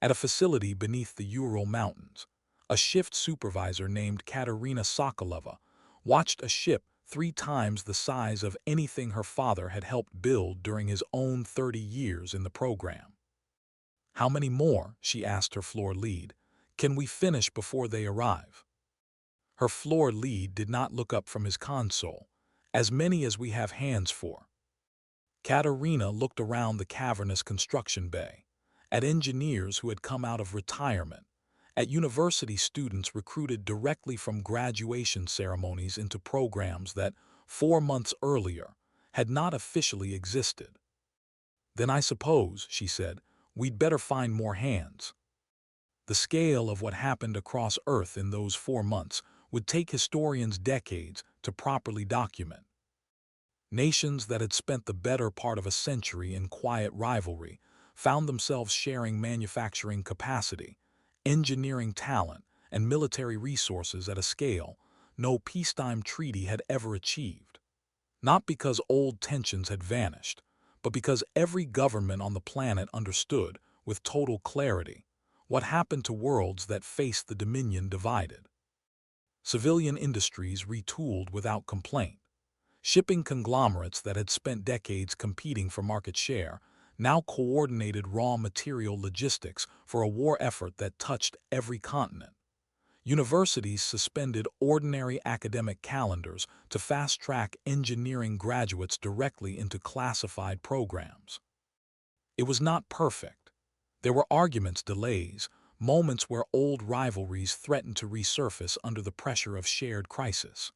At a facility beneath the Ural Mountains, a shift supervisor named Katerina Sokolova watched a ship 3 times the size of anything her father had helped build during his own 30 years in the program. "How many more," she asked her floor lead, "can we finish before they arrive?" Her floor lead did not look up from his console. "As many as we have hands for." Katerina looked around the cavernous construction bay, at engineers who had come out of retirement, at university students recruited directly from graduation ceremonies into programs that, 4 months earlier, had not officially existed. "Then I suppose," she said, "we'd better find more hands." The scale of what happened across Earth in those 4 months would take historians decades to properly document. Nations that had spent the better part of a century in quiet rivalry found themselves sharing manufacturing capacity, engineering talent, and military resources at a scale no peacetime treaty had ever achieved. Not because old tensions had vanished, but because every government on the planet understood, with total clarity, what happened to worlds that faced the Dominion divided. Civilian industries retooled without complaint. Shipping conglomerates that had spent decades competing for market share now coordinated raw material logistics for a war effort that touched every continent. Universities suspended ordinary academic calendars to fast-track engineering graduates directly into classified programs. It was not perfect. There were arguments, delays, moments where old rivalries threatened to resurface under the pressure of shared crisis.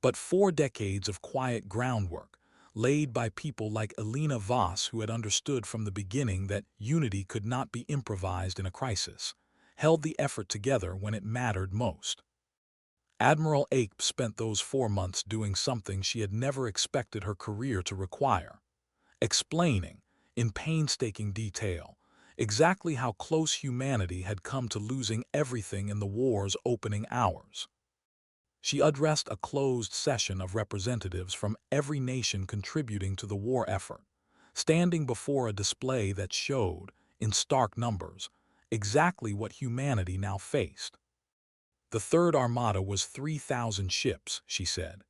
But 4 decades of quiet groundwork, laid by people like Elena Voss, who had understood from the beginning that unity could not be improvised in a crisis, held the effort together when it mattered most. Admiral Ape spent those 4 months doing something she had never expected her career to require: explaining, in painstaking detail, exactly how close humanity had come to losing everything in the war's opening hours. She addressed a closed session of representatives from every nation contributing to the war effort, standing before a display that showed, in stark numbers, exactly what humanity now faced. The Third Armada was 3,000 ships, she said.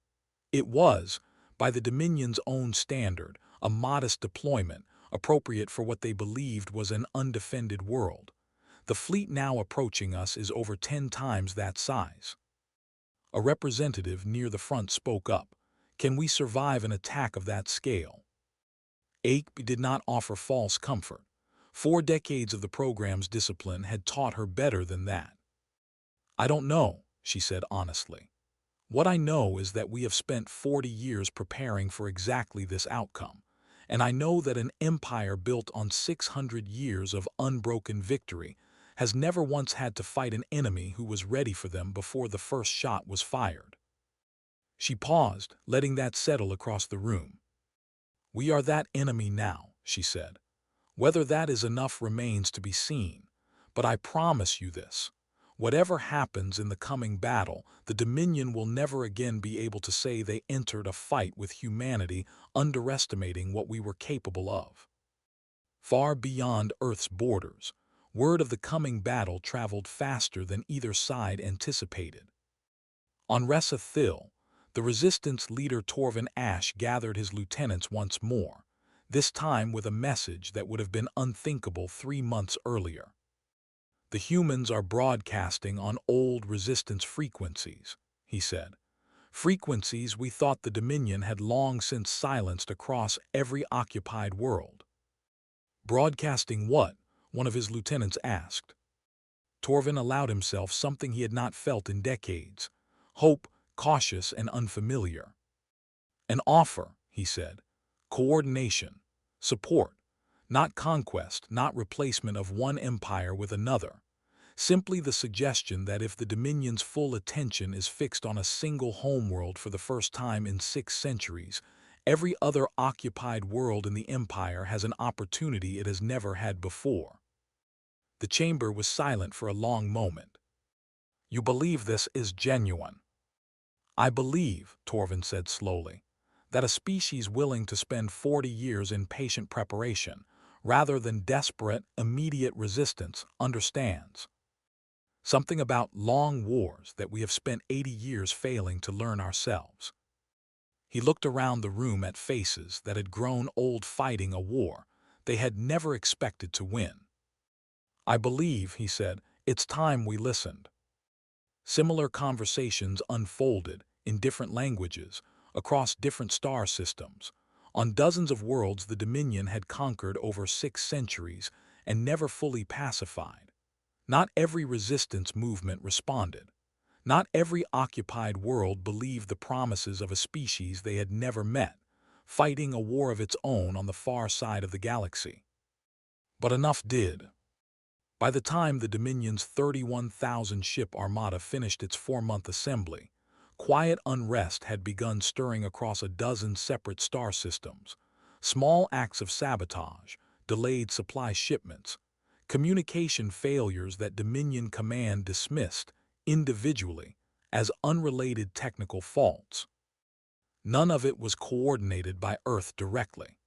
It was, by the Dominion's own standard, a modest deployment, appropriate for what they believed was an undefended world. The fleet now approaching us is over 10 times that size. A representative near the front spoke up. "Can we survive an attack of that scale?" Ape did not offer false comfort. 4 decades of the program's discipline had taught her better than that. "I don't know," she said honestly. "What I know is that we have spent 40 years preparing for exactly this outcome, and I know that an empire built on 600 years of unbroken victory has never once had to fight an enemy who was ready for them before the first shot was fired." She paused, letting that settle across the room. "We are that enemy now," she said. "Whether that is enough remains to be seen, but I promise you this. Whatever happens in the coming battle, the Dominion will never again be able to say they entered a fight with humanity underestimating what we were capable of." Far beyond Earth's borders, word of the coming battle traveled faster than either side anticipated. On Ressa Thil, the resistance leader Torvin Ash gathered his lieutenants once more, this time with a message that would have been unthinkable 3 months earlier. "The humans are broadcasting on old resistance frequencies," he said. "Frequencies we thought the Dominion had long since silenced across every occupied world." "Broadcasting what?" one of his lieutenants asked. Torvin allowed himself something he had not felt in decades: hope, cautious and unfamiliar. "An offer," he said. "Coordination. Support, not conquest, not replacement of one empire with another. Simply the suggestion that if the Dominion's full attention is fixed on a single homeworld for the first time in 6 centuries, every other occupied world in the Empire has an opportunity it has never had before. The chamber was silent for a long moment. "You believe this is genuine?" "I believe," Torvin said slowly, "that a species willing to spend 40 years in patient preparation, rather than desperate, immediate resistance, understands something about long wars that we have spent 80 years failing to learn ourselves." He looked around the room at faces that had grown old fighting a war they had never expected to win. "I believe," he said, "it's time we listened." Similar conversations unfolded in different languages, across different star systems. On dozens of worlds the Dominion had conquered over 6 centuries and never fully pacified. Not every resistance movement responded. Not every occupied world believed the promises of a species they had never met, fighting a war of its own on the far side of the galaxy. But enough did. By the time the Dominion's 31,000-ship armada finished its 4-month assembly, quiet unrest had begun stirring across a dozen separate star systems. Small acts of sabotage, delayed supply shipments, communication failures that Dominion Command dismissed individually as unrelated technical faults. None of it was coordinated by Earth directly.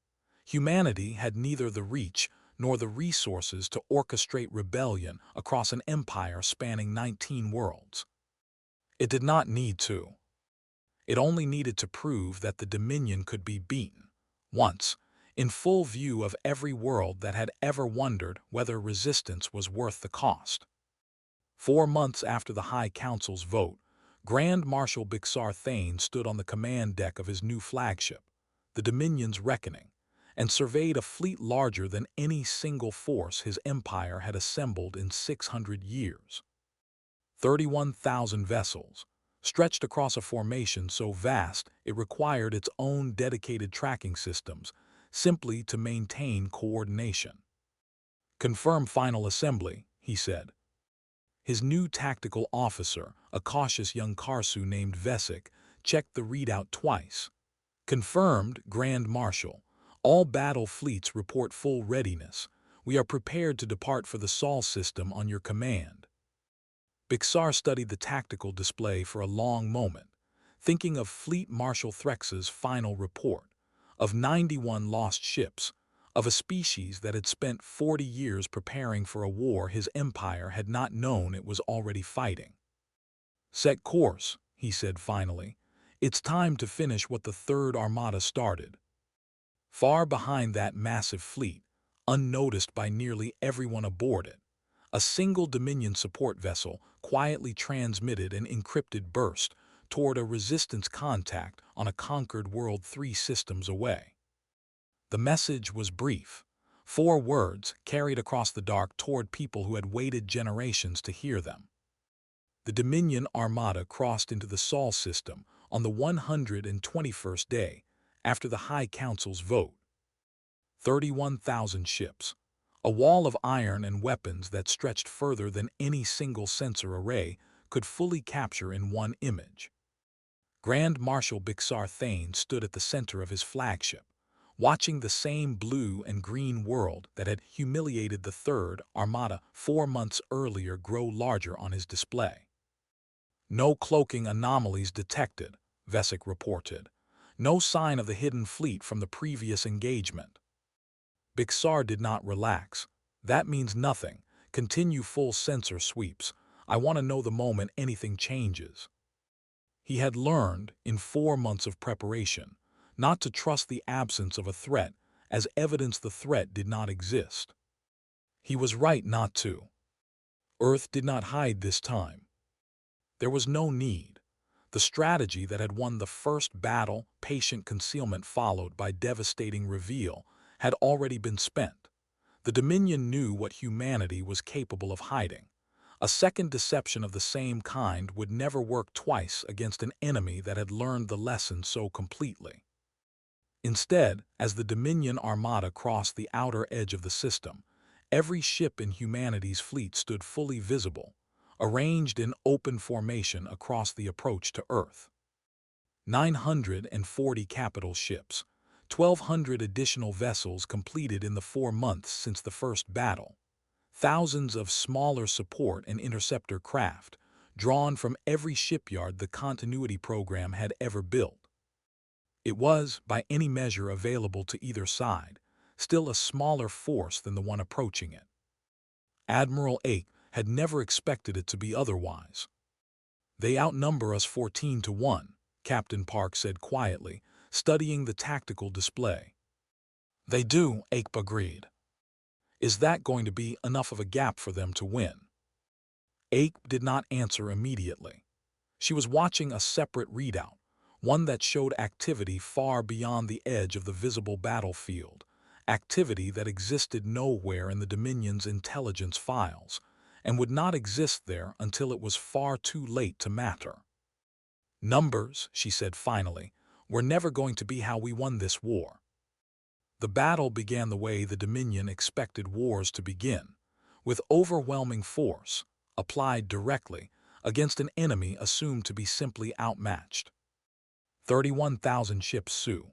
Humanity had neither the reach nor the resources to orchestrate rebellion across an empire spanning 19 worlds. It did not need to. It only needed to prove that the Dominion could be beaten, once, in full view of every world that had ever wondered whether resistance was worth the cost. 4 months after the High Council's vote, Grand Marshal Thane stood on the command deck of his new flagship, the Dominion's Reckoning, and surveyed a fleet larger than any single force his empire had assembled in 600 years. 31,000 vessels, stretched across a formation so vast it required its own dedicated tracking systems simply to maintain coordination. "Confirm final assembly," he said. His new tactical officer, a cautious young Kharsu named Vesic, checked the readout twice. "Confirmed, Grand Marshal. All battle fleets report full readiness. We are prepared to depart for the Sol system on your command." Bixar studied the tactical display for a long moment, thinking of Fleet Marshal Threxa's final report, of 91 lost ships, of a species that had spent 40 years preparing for a war his empire had not known it was already fighting. "Set course," he said finally. "It's time to finish what the Third Armada started." Far behind that massive fleet, unnoticed by nearly everyone aboard it, a single Dominion support vessel quietly transmitted an encrypted burst toward a resistance contact on a conquered world 3 systems away. The message was brief, 4 words carried across the dark toward people who had waited generations to hear them. The Dominion Armada crossed into the Sol system on the 121st day after the High Council's vote. 31,000 ships, a wall of iron and weapons that stretched further than any single sensor array could fully capture in one image. Grand Marshal Thane stood at the center of his flagship, watching the same blue and green world that had humiliated the Third Armada 4 months earlier grow larger on his display. "No cloaking anomalies detected," Vesic reported. "No sign of the hidden fleet from the previous engagement." Bixar did not relax. "That means nothing. Continue full sensor sweeps. I want to know the moment anything changes." He had learned, in 4 months of preparation, not to trust the absence of a threat as evidence the threat did not exist. He was right not to. Earth did not hide this time. There was no need. The strategy that had won the first battle, patient concealment followed by devastating reveal, had already been spent. The Dominion knew what humanity was capable of hiding. A second deception of the same kind would never work twice against an enemy that had learned the lesson so completely. Instead, as the Dominion Armada crossed the outer edge of the system, every ship in humanity's fleet stood fully visible, arranged in open formation across the approach to Earth. 940 capital ships, 1,200 additional vessels completed in the 4 months since the first battle, thousands of smaller support and interceptor craft, drawn from every shipyard the continuity program had ever built. It was, by any measure available to either side, still a smaller force than the one approaching it. Admiral Ake had never expected it to be otherwise. "They outnumber us 14 to 1, Captain Park said quietly, studying the tactical display. "They do," Ake agreed. "Is that going to be enough of a gap for them to win?" Ake did not answer immediately. She was watching a separate readout, one that showed activity far beyond the edge of the visible battlefield, activity that existed nowhere in the Dominion's intelligence files, and would not exist there until it was far too late to matter. "Numbers," she said finally, "were never going to be how we won this war." The battle began the way the Dominion expected wars to begin, with overwhelming force, applied directly, against an enemy assumed to be simply outmatched. 31,000 ships Sioux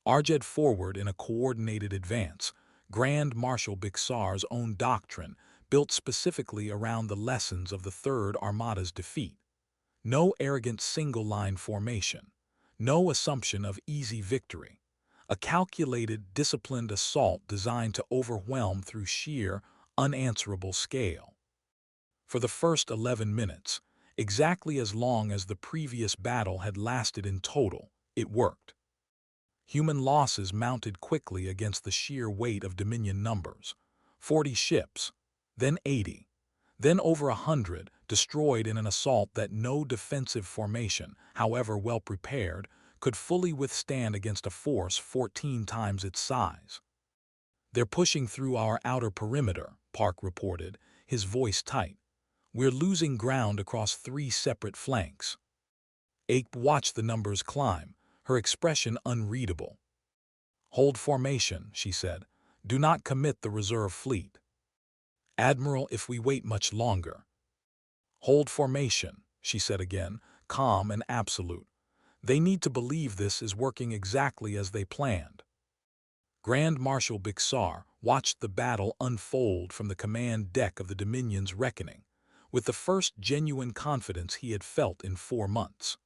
arged forward in a coordinated advance, Grand Marshal Bixar's own doctrine built specifically around the lessons of the Third Armada's defeat. No arrogant single-line formation, no assumption of easy victory, a calculated, disciplined assault designed to overwhelm through sheer, unanswerable scale. For the first 11 minutes, exactly as long as the previous battle had lasted in total, it worked. Human losses mounted quickly against the sheer weight of Dominion numbers. 40 ships, then 80, then over 100 destroyed in an assault that no defensive formation, however well prepared, could fully withstand against a force 14 times its size. "They're pushing through our outer perimeter," Park reported, his voice tight. "We're losing ground across 3 separate flanks." Ake watched the numbers climb, her expression unreadable. "Hold formation," she said. "Do not commit the reserve fleet." "Admiral, if we wait much longer." "Hold formation," she said again, calm and absolute. "They need to believe this is working exactly as they planned." Grand Marshal Bixar watched the battle unfold from the command deck of the Dominion's Reckoning, with the first genuine confidence he had felt in 4 months.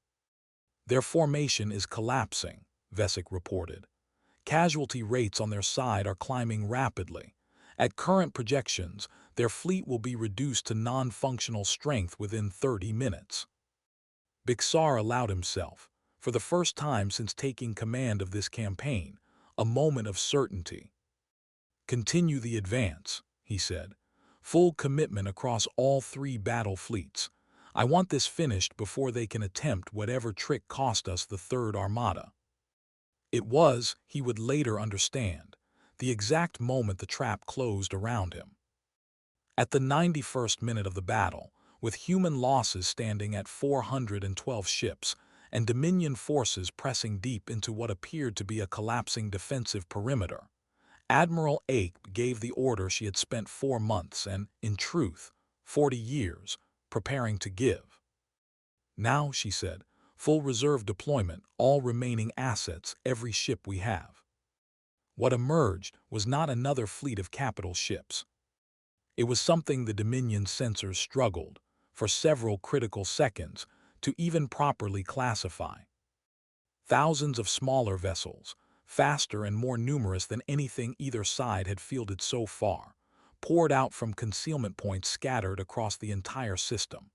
"Their formation is collapsing," Vesic reported. "Casualty rates on their side are climbing rapidly. At current projections, their fleet will be reduced to non-functional strength within 30 minutes." Bixar allowed himself, for the first time since taking command of this campaign, a moment of certainty. "Continue the advance," he said. "Full commitment across all 3 battle fleets. I want this finished before they can attempt whatever trick cost us the Third Armada." It was, he would later understand, the exact moment the trap closed around him. At the 91st minute of the battle, with human losses standing at 412 ships and Dominion forces pressing deep into what appeared to be a collapsing defensive perimeter, Admiral Ake gave the order she had spent 4 months and, in truth, 40 years, preparing to give. "Now," she said, "full reserve deployment, all remaining assets, every ship we have." What emerged was not another fleet of capital ships. It was something the Dominion sensors struggled, for several critical seconds, to even properly classify. Thousands of smaller vessels, faster and more numerous than anything either side had fielded so far, poured out from concealment points scattered across the entire system,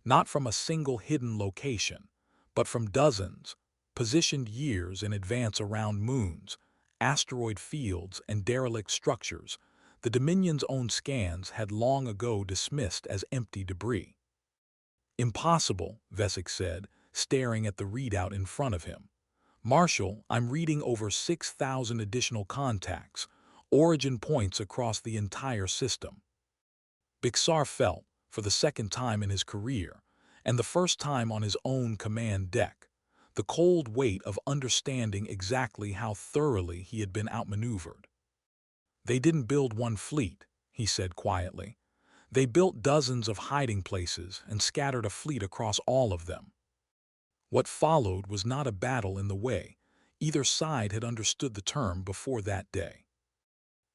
not from a single hidden location, but from dozens, positioned years in advance around moons, asteroid fields, and derelict structures the Dominion's own scans had long ago dismissed as empty debris. "Impossible," Vesic said, staring at the readout in front of him. "Marshal, I'm reading over 6,000 additional contacts, origin points across the entire system." Bixar felt, for the second time in his career, and the first time on his own command deck, the cold weight of understanding exactly how thoroughly he had been outmaneuvered. "They didn't build one fleet," he said quietly. "They built dozens of hiding places and scattered a fleet across all of them." What followed was not a battle in the way either side had understood the term before that day.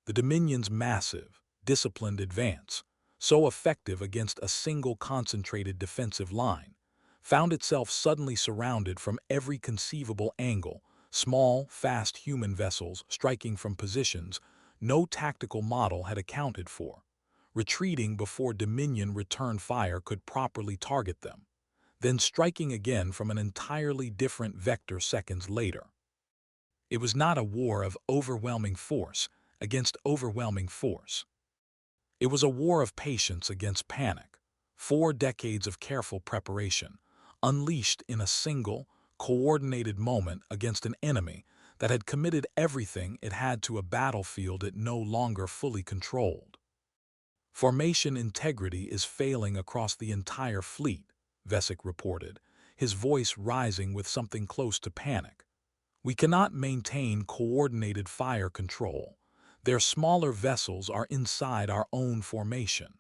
The Dominion's massive, disciplined advance, so effective against a single concentrated defensive line, found itself suddenly surrounded from every conceivable angle, small, fast human vessels striking from positions no tactical model had accounted for, retreating before Dominion return fire could properly target them, then striking again from an entirely different vector seconds later. It was not a war of overwhelming force against overwhelming force. It was a war of patience against panic, 4 decades of careful preparation, unleashed in a single, coordinated moment against an enemy that had committed everything it had to a battlefield it no longer fully controlled. "Formation integrity is failing across the entire fleet," Vesic reported, his voice rising with something close to panic. "We cannot maintain coordinated fire control. Their smaller vessels are inside our own formation."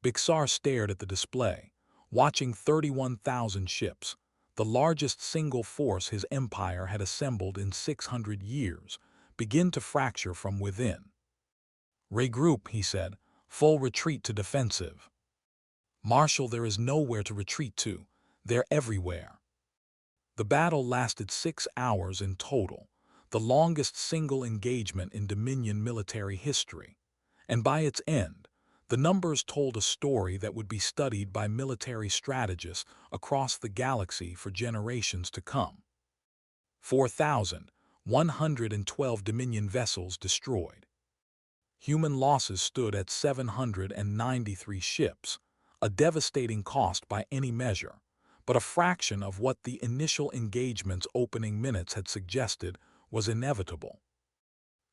Bixar stared at the display, watching 31,000 ships, the largest single force his empire had assembled in 600 years, begin to fracture from within. "Regroup," he said. "Full retreat to defensive." "Marshal, there is nowhere to retreat to. They're everywhere." The battle lasted 6 hours in total, the longest single engagement in Dominion military history, and by its end, the numbers told a story that would be studied by military strategists across the galaxy for generations to come. 4,112 Dominion vessels destroyed. Human losses stood at 793 ships, a devastating cost by any measure, but a fraction of what the initial engagement's opening minutes had suggested was inevitable.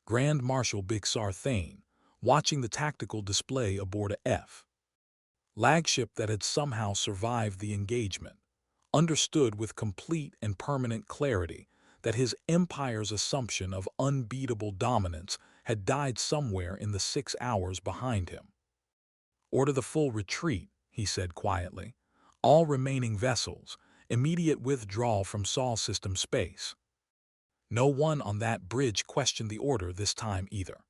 Grand Marshal Bixar Thane, watching the tactical display aboard a F. flagship that had somehow survived the engagement, understood with complete and permanent clarity that his empire's assumption of unbeatable dominance had died somewhere in the 6 hours behind him. "Order the full retreat," he said quietly. "All remaining vessels, immediate withdrawal from Sol system space." No one on that bridge questioned the order this time either.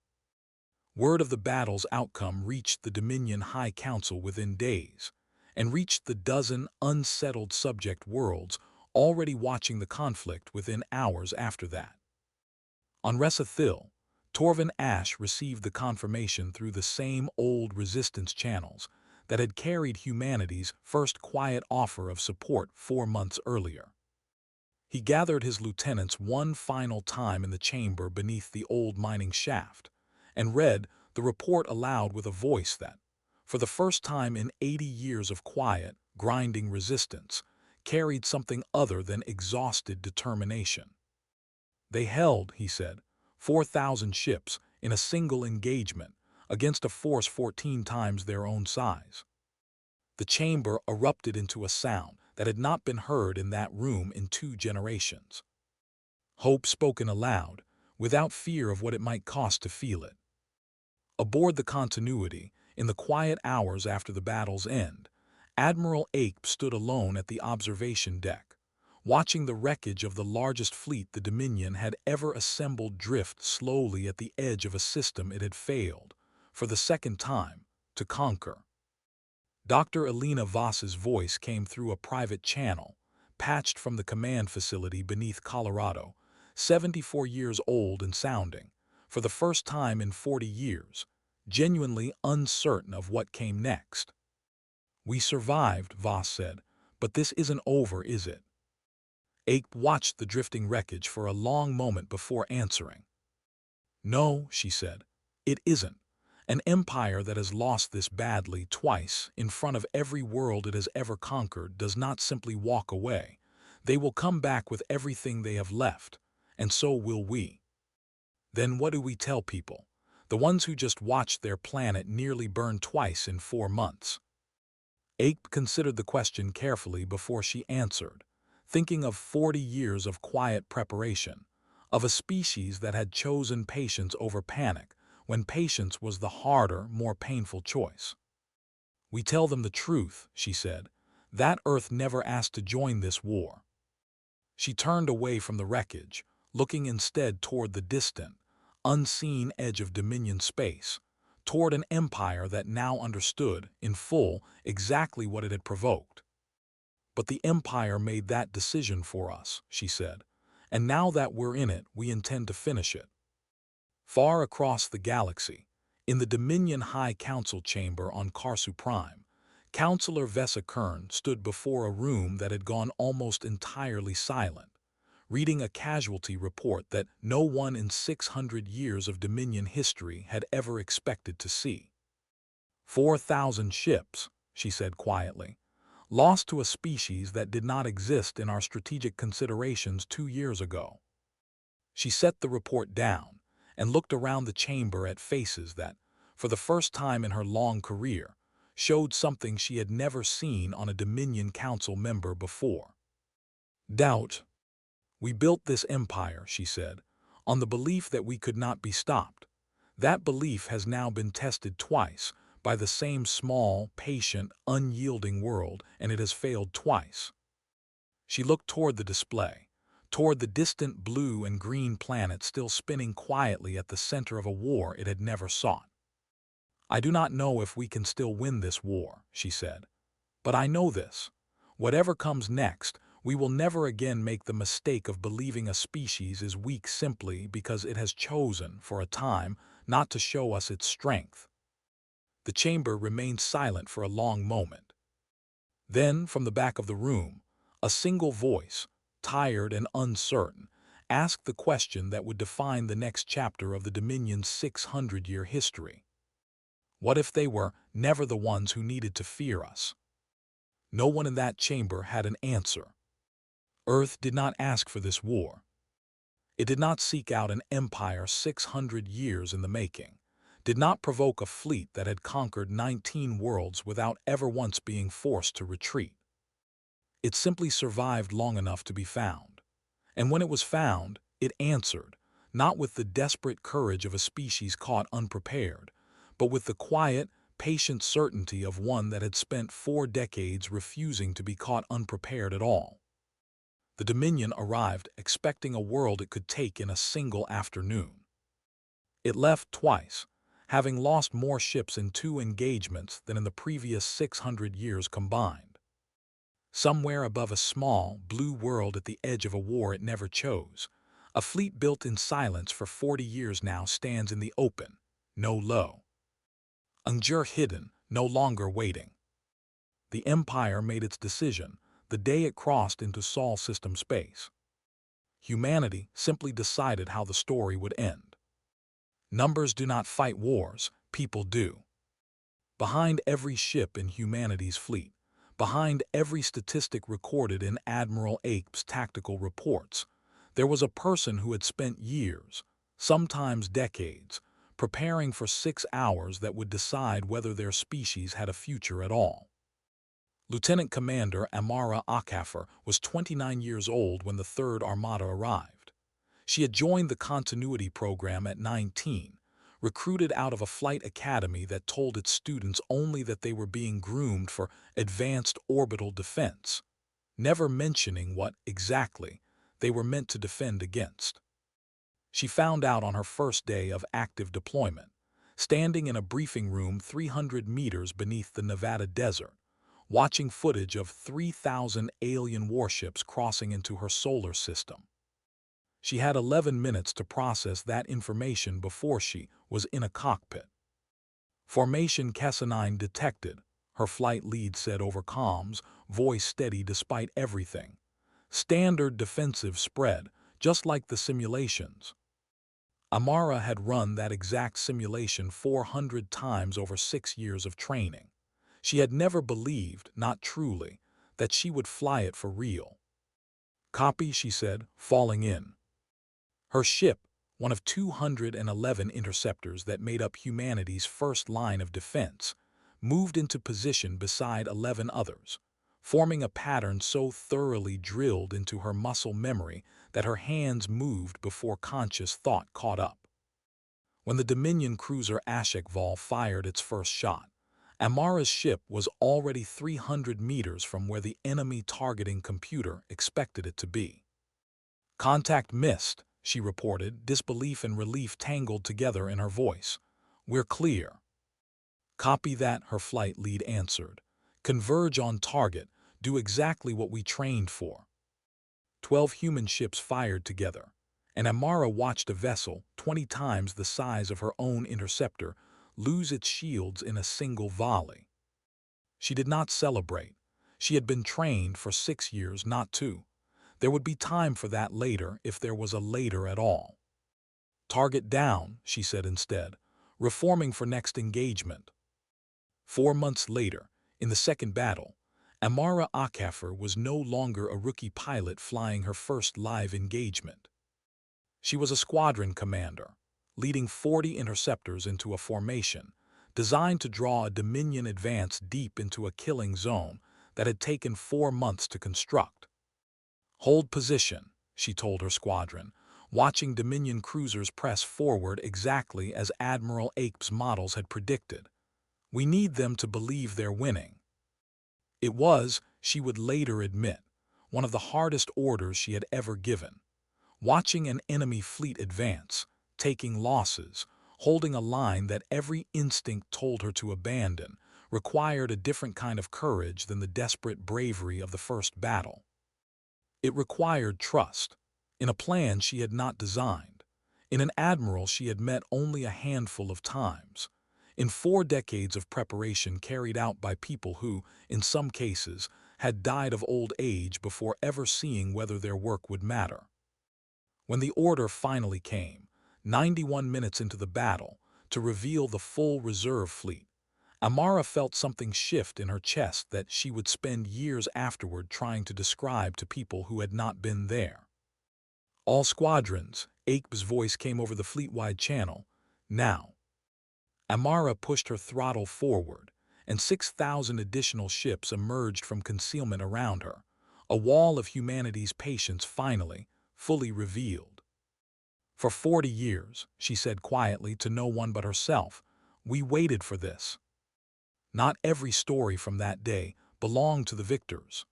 Word of the battle's outcome reached the Dominion High Council within days, and reached the dozen unsettled subject worlds already watching the conflict within hours after that. On Resathil, Torvin Ash received the confirmation through the same old resistance channels that had carried humanity's first quiet offer of support 4 months earlier. He gathered his lieutenants one final time in the chamber beneath the old mining shaft, and read the report aloud with a voice that, for the first time in 80 years of quiet, grinding resistance, carried something other than exhausted determination. "They held," he said, 4,000 ships in a single engagement against a force 14 times their own size. The chamber erupted into a sound that had not been heard in that room in 2 generations. Hope spoken aloud, without fear of what it might cost to feel it. Aboard the Continuity, in the quiet hours after the battle's end, Admiral Ape stood alone at the observation deck, watching the wreckage of the largest fleet the Dominion had ever assembled drift slowly at the edge of a system it had failed, for the second time, to conquer. Dr. Elena Voss's voice came through a private channel, patched from the command facility beneath Colorado, 74 years old and sounding, for the first time in 40 years, genuinely uncertain of what came next. "We survived," Voss said, "but this isn't over, is it?" Ape watched the drifting wreckage for a long moment before answering. "No," she said, "it isn't. An empire that has lost this badly twice in front of every world it has ever conquered does not simply walk away. They will come back with everything they have left, and so will we." "Then what do we tell people? The ones who just watched their planet nearly burn twice in 4 months?" Ape considered the question carefully before she answered, thinking of 40 years of quiet preparation, of a species that had chosen patience over panic, when patience was the harder, more painful choice. "We tell them the truth," she said. "That Earth never asked to join this war." She turned away from the wreckage, looking instead toward the distant, unseen edge of Dominion space, toward an empire that now understood, in full, exactly what it had provoked. "But the Empire made that decision for us," she said, "and now that we're in it, we intend to finish it." Far across the galaxy, in the Dominion High Council chamber on Kharsu Prime, Counselor Vesa Kern stood before a room that had gone almost entirely silent, reading a casualty report that no one in 600 years of Dominion history had ever expected to see. 4,000 ships, she said quietly, lost to a species that did not exist in our strategic considerations 2 years ago. She set the report down and looked around the chamber at faces that, for the first time in her long career, showed something she had never seen on a Dominion Council member before. "Doubt. We built this empire," she said, "on the belief that we could not be stopped. That belief has now been tested twice by the same small, patient, unyielding world, and it has failed twice." She looked toward the display, toward the distant blue and green planet still spinning quietly at the center of a war it had never sought. "I do not know if we can still win this war," she said. "But I know this. Whatever comes next, we will never again make the mistake of believing a species is weak simply because it has chosen, for a time, not to show us its strength." The chamber remained silent for a long moment. Then, from the back of the room, a single voice, tired and uncertain, asked the question that would define the next chapter of the Dominion's 600-year history. What if they were never the ones who needed to fear us? No one in that chamber had an answer. Earth did not ask for this war. It did not seek out an empire 600 years in the making, did not provoke a fleet that had conquered 19 worlds without ever once being forced to retreat. It simply survived long enough to be found. And when it was found, it answered, not with the desperate courage of a species caught unprepared, but with the quiet, patient certainty of one that had spent 4 decades refusing to be caught unprepared at all. The Dominion arrived expecting a world it could take in a single afternoon. It left twice, having lost more ships in 2 engagements than in the previous 600 years combined. Somewhere above a small, blue world at the edge of a war it never chose, a fleet built in silence for 40 years now stands in the open, no low. Unjur hidden, no longer waiting. The Empire made its decision the day it crossed into Sol system space. Humanity simply decided how the story would end. Numbers do not fight wars, people do. Behind every ship in humanity's fleet, behind every statistic recorded in Admiral Ape's tactical reports, there was a person who had spent years, sometimes decades, preparing for 6 hours that would decide whether their species had a future at all. Lieutenant Commander Amara Akafer was 29 years old when the Third Armada arrived. She had joined the continuity program at 19, recruited out of a flight academy that told its students only that they were being groomed for advanced orbital defense, never mentioning what, exactly, they were meant to defend against. She found out on her first day of active deployment, standing in a briefing room 300 meters beneath the Nevada desert, watching footage of 3,000 alien warships crossing into her solar system. She had 11 minutes to process that information before she was in a cockpit. "Formation Cassinine detected," her flight lead said over comms, voice steady despite everything. "Standard defensive spread, just like the simulations." Amara had run that exact simulation 400 times over 6 years of training. She had never believed, not truly, that she would fly it for real. "Copy," she said, falling in. Her ship, one of 211 interceptors that made up humanity's first line of defense, moved into position beside 11 others, forming a pattern so thoroughly drilled into her muscle memory that her hands moved before conscious thought caught up. When the Dominion cruiser HFY fired its first shot, Amara's ship was already 300 meters from where the enemy targeting computer expected it to be. "Contact missed," she reported, disbelief and relief tangled together in her voice. "We're clear." "Copy that," her flight lead answered. "Converge on target, do exactly what we trained for." 12 human ships fired together, and Amara watched a vessel 20 times the size of her own interceptor lose its shields in a single volley. She did not celebrate. She had been trained for 6 years, not 2. There would be time for that later if there was a later at all. "Target down," she said instead, reforming for next engagement. 4 months later, in the second battle, Amara Akafer was no longer a rookie pilot flying her first live engagement. She was a squadron commander, leading 40 interceptors into a formation designed to draw a Dominion advance deep into a killing zone that had taken 4 months to construct. "Hold position," she told her squadron, watching Dominion cruisers press forward exactly as Admiral Ake's models had predicted. "We need them to believe they're winning." It was, she would later admit, one of the hardest orders she had ever given. Watching an enemy fleet advance, taking losses, holding a line that every instinct told her to abandon, required a different kind of courage than the desperate bravery of the first battle. It required trust, in a plan she had not designed, in an admiral she had met only a handful of times, in 4 decades of preparation carried out by people who, in some cases, had died of old age before ever seeing whether their work would matter. When the order finally came, 91 minutes into the battle, to reveal the full reserve fleet, Amara felt something shift in her chest that she would spend years afterward trying to describe to people who had not been there. "All squadrons," Ake's voice came over the fleet-wide channel, "now." Amara pushed her throttle forward, and 6,000 additional ships emerged from concealment around her, a wall of humanity's patience finally, fully revealed. "For 40 years," she said quietly to no one but herself, "we waited for this." Not every story from that day belonged to the victors.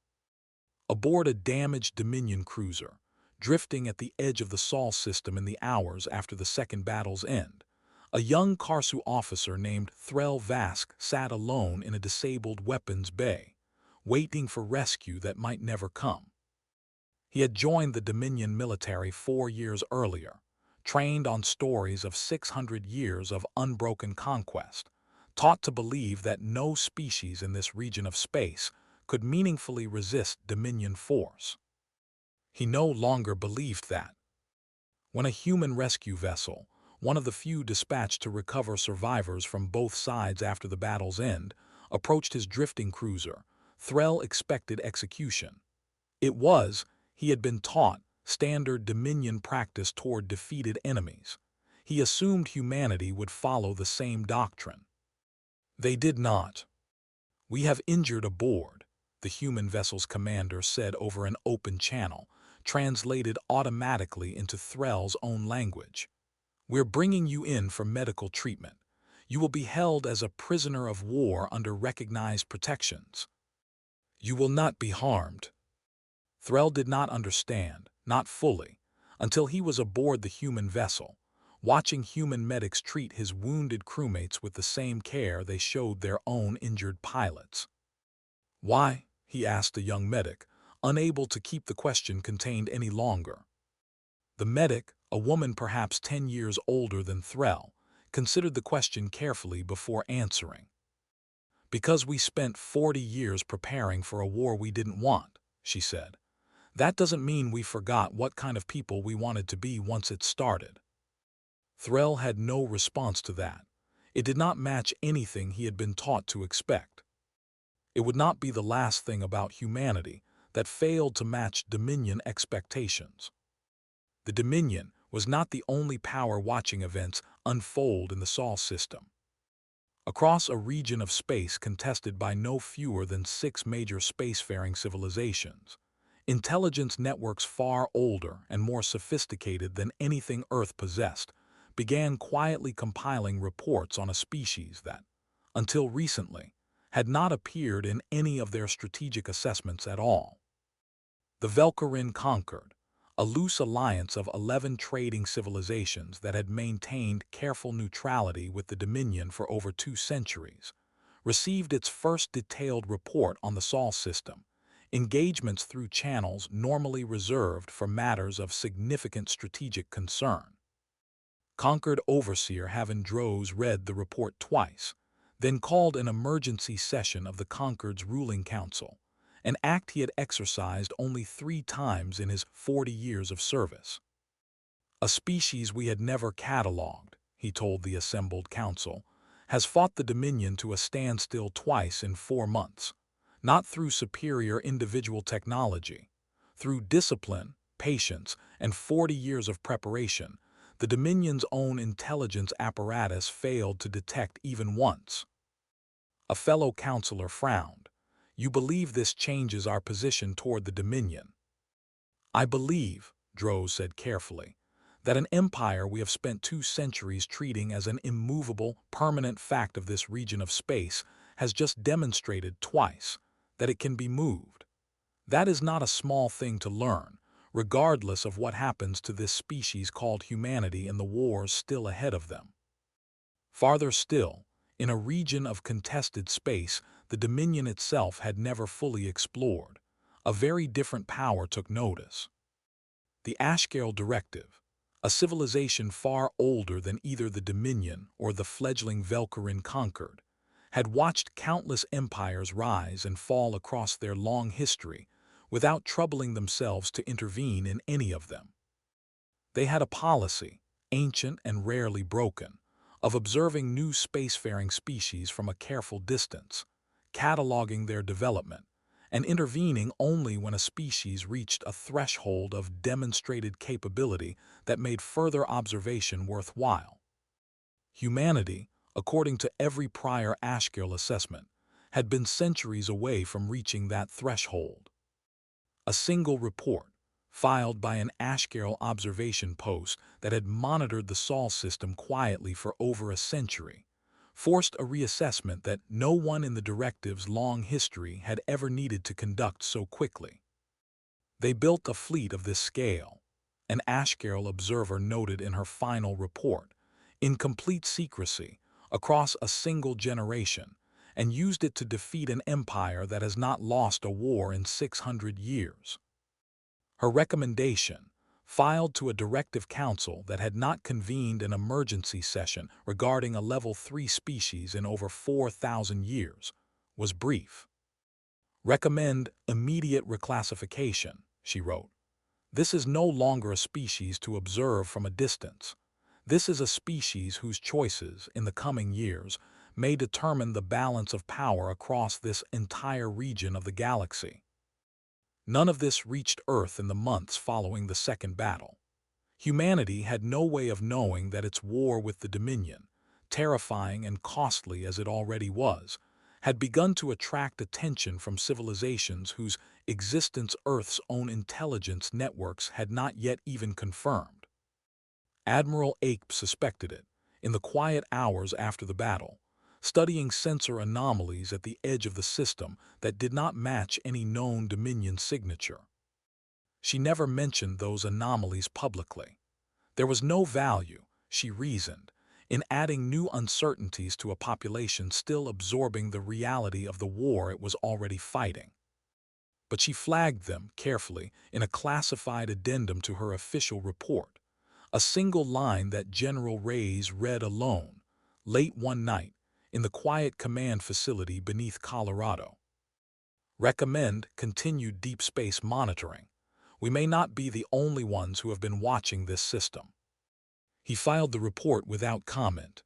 Aboard a damaged Dominion cruiser, drifting at the edge of the Sol system in the hours after the second battle's end, a young Kharsu officer named Threxa sat alone in a disabled weapons bay, waiting for rescue that might never come. He had joined the Dominion military 4 years earlier, trained on stories of 600 years of unbroken conquest, taught to believe that no species in this region of space could meaningfully resist Dominion force. He no longer believed that. When a human rescue vessel, one of the few dispatched to recover survivors from both sides after the battle's end, approached his drifting cruiser, Threxa expected execution. It was, he had been taught, standard Dominion practice toward defeated enemies. He assumed humanity would follow the same doctrine. They did not. "We have injured aboard," the human vessel's commander said over an open channel, translated automatically into Threxa's own language. "We're bringing you in for medical treatment. You will be held as a prisoner of war under recognized protections. You will not be harmed." Threxa did not understand, not fully, until he was aboard the human vessel, watching human medics treat his wounded crewmates with the same care they showed their own injured pilots. "Why?" he asked the young medic, unable to keep the question contained any longer. The medic, a woman perhaps 10 years older than Threxa, considered the question carefully before answering. "Because we spent 40 years preparing for a war we didn't want," she said. "That doesn't mean we forgot what kind of people we wanted to be once it started." Threxa had no response to that. It did not match anything he had been taught to expect. It would not be the last thing about humanity that failed to match Dominion expectations. The Dominion was not the only power watching events unfold in the Sol system. across a region of space contested by no fewer than 6 major spacefaring civilizations. Intelligence networks far older and more sophisticated than anything Earth possessed began quietly compiling reports on a species that, until recently, had not appeared in any of their strategic assessments at all. The Velcarin conquered, a loose alliance of 11 trading civilizations that had maintained careful neutrality with the Dominion for over 2 centuries, received its first detailed report on the Sol system, engagements through channels normally reserved for matters of significant strategic concern. Conquered Overseer Havendros read the report twice, then called an emergency session of the Concord's ruling council, an act he had exercised only 3 times in his 40 years of service. A species we had never catalogued, he told the assembled council, has fought the Dominion to a standstill twice in 4 months, not through superior individual technology. Through discipline, patience, and 40 years of preparation, the Dominion's own intelligence apparatus failed to detect even once. A fellow councillor frowned. You believe this changes our position toward the Dominion? I believe, Droz said carefully, that an empire we have spent 2 centuries treating as an immovable, permanent fact of this region of space has just demonstrated twice that it can be moved. That is not a small thing to learn, regardless of what happens to this species called humanity in the wars still ahead of them. Farther still, in a region of contested space the Dominion itself had never fully explored, a very different power took notice. The Ashgale Directive, a civilization far older than either the Dominion or the fledgling Velcarin conquered, had watched countless empires rise and fall across their long history without troubling themselves to intervene in any of them. They had a policy, ancient and rarely broken, of observing new spacefaring species from a careful distance, cataloging their development, and intervening only when a species reached a threshold of demonstrated capability that made further observation worthwhile. Humanity, according to every prior Ashgale assessment, had been centuries away from reaching that threshold. A single report, filed by an Ashgale observation post that had monitored the Sol system quietly for over a century, forced a reassessment that no one in the Directive's long history had ever needed to conduct so quickly. They built a fleet of this scale, an Ashgale observer noted in her final report, in complete secrecy, across a single generation, and used it to defeat an empire that has not lost a war in 600 years. Her recommendation, filed to a directive council that had not convened an emergency session regarding a level 3 species in over 4,000 years, was brief. Recommend immediate reclassification, she wrote. This is no longer a species to observe from a distance. This is a species whose choices, in the coming years, may determine the balance of power across this entire region of the galaxy. None of this reached Earth in the months following the Second Battle. Humanity had no way of knowing that its war with the Dominion, terrifying and costly as it already was, had begun to attract attention from civilizations whose existence Earth's own intelligence networks had not yet even confirmed. Admiral Ape suspected it, in the quiet hours after the battle, studying sensor anomalies at the edge of the system that did not match any known Dominion signature. She never mentioned those anomalies publicly. There was no value, she reasoned, in adding new uncertainties to a population still absorbing the reality of the war it was already fighting. But she flagged them carefully in a classified addendum to her official report, a single line that General Reyes read alone, late one night, in the quiet command facility beneath Colorado. Recommend continued deep space monitoring. We may not be the only ones who have been watching this system. He filed the report without comment.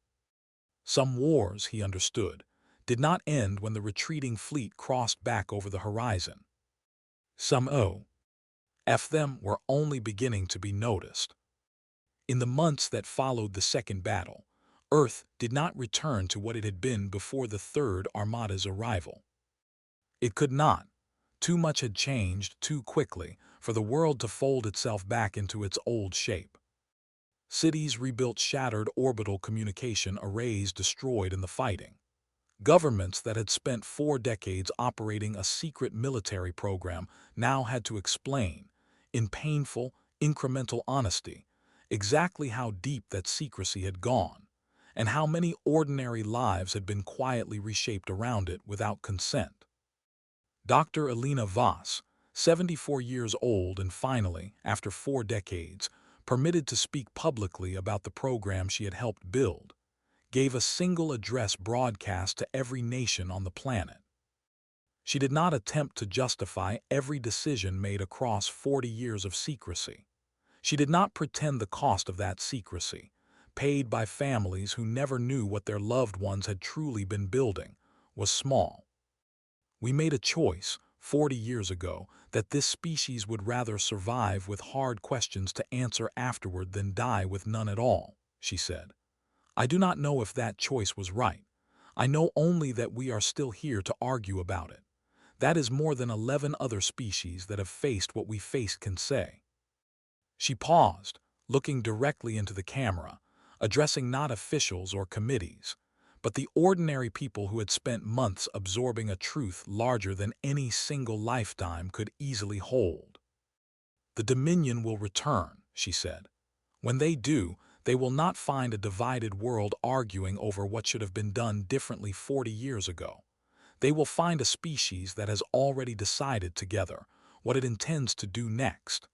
Some wars, he understood, did not end when the retreating fleet crossed back over the horizon. Some of them were only beginning to be noticed. In the months that followed the Second Battle, Earth did not return to what it had been before the Third Armada's arrival. It could not. Too much had changed too quickly for the world to fold itself back into its old shape. Cities rebuilt, shattered orbital communication arrays destroyed in the fighting. Governments that had spent 4 decades operating a secret military program now had to explain, in painful, incremental honesty, exactly how deep that secrecy had gone, and how many ordinary lives had been quietly reshaped around it without consent. Dr. Elena Voss, 74 years old and finally, after 4 decades, permitted to speak publicly about the program she had helped build, gave a single address broadcast to every nation on the planet. She did not attempt to justify every decision made across 40 years of secrecy. She did not pretend the cost of that secrecy, paid by families who never knew what their loved ones had truly been building, was small. We made a choice 40 years ago that this species would rather survive with hard questions to answer afterward than die with none at all, she said. I do not know if that choice was right. I know only that we are still here to argue about it. That is more than 11 other species that have faced what we faced can say. She paused, looking directly into the camera, addressing not officials or committees, but the ordinary people who had spent months absorbing a truth larger than any single lifetime could easily hold. The Dominion will return, she said. When they do, they will not find a divided world arguing over what should have been done differently 40 years ago. They will find a species that has already decided together what it intends to do next.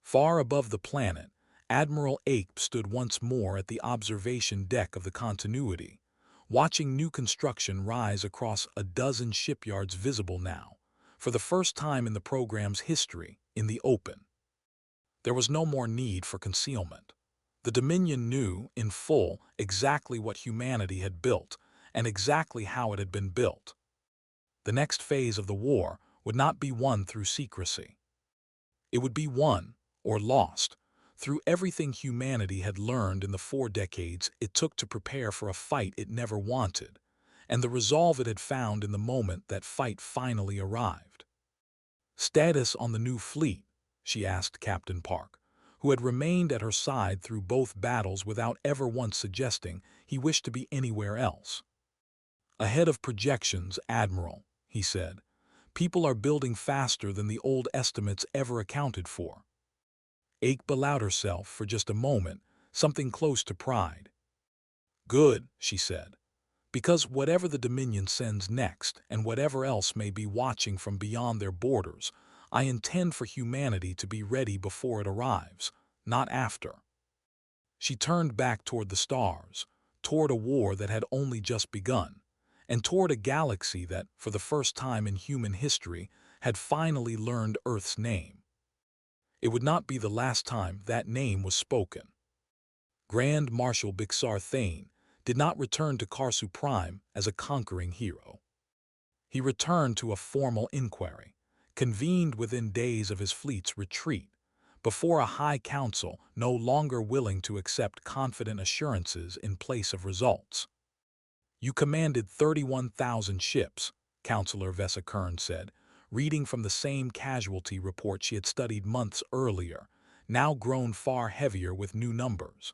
Far above the planet, Admiral Ape stood once more at the observation deck of the Continuity, watching new construction rise across a dozen shipyards visible now, for the first time in the program's history, in the open. There was no more need for concealment. The Dominion knew, in full, exactly what humanity had built, and exactly how it had been built. The next phase of the war would not be won through secrecy. It would be won, or lost, through everything humanity had learned in the 4 decades it took to prepare for a fight it never wanted, and the resolve it had found in the moment that fight finally arrived. Status on the new fleet, she asked Captain Park, who had remained at her side through both battles without ever once suggesting he wished to be anywhere else. Ahead of projections, Admiral, he said. People are building faster than the old estimates ever accounted for. Ake allowed herself, for just a moment, something close to pride. Good, she said, because whatever the Dominion sends next, and whatever else may be watching from beyond their borders, I intend for humanity to be ready before it arrives, not after. She turned back toward the stars, toward a war that had only just begun, and toward a galaxy that, for the first time in human history, had finally learned Earth's name. It would not be the last time that name was spoken. Grand Marshal Bixar Thane did not return to Kharsu Prime as a conquering hero. He returned to a formal inquiry, convened within days of his fleet's retreat, before a high council no longer willing to accept confident assurances in place of results. You commanded 31,000 ships, Councillor Vesa Kern said, reading from the same casualty report she had studied months earlier, now grown far heavier with new numbers.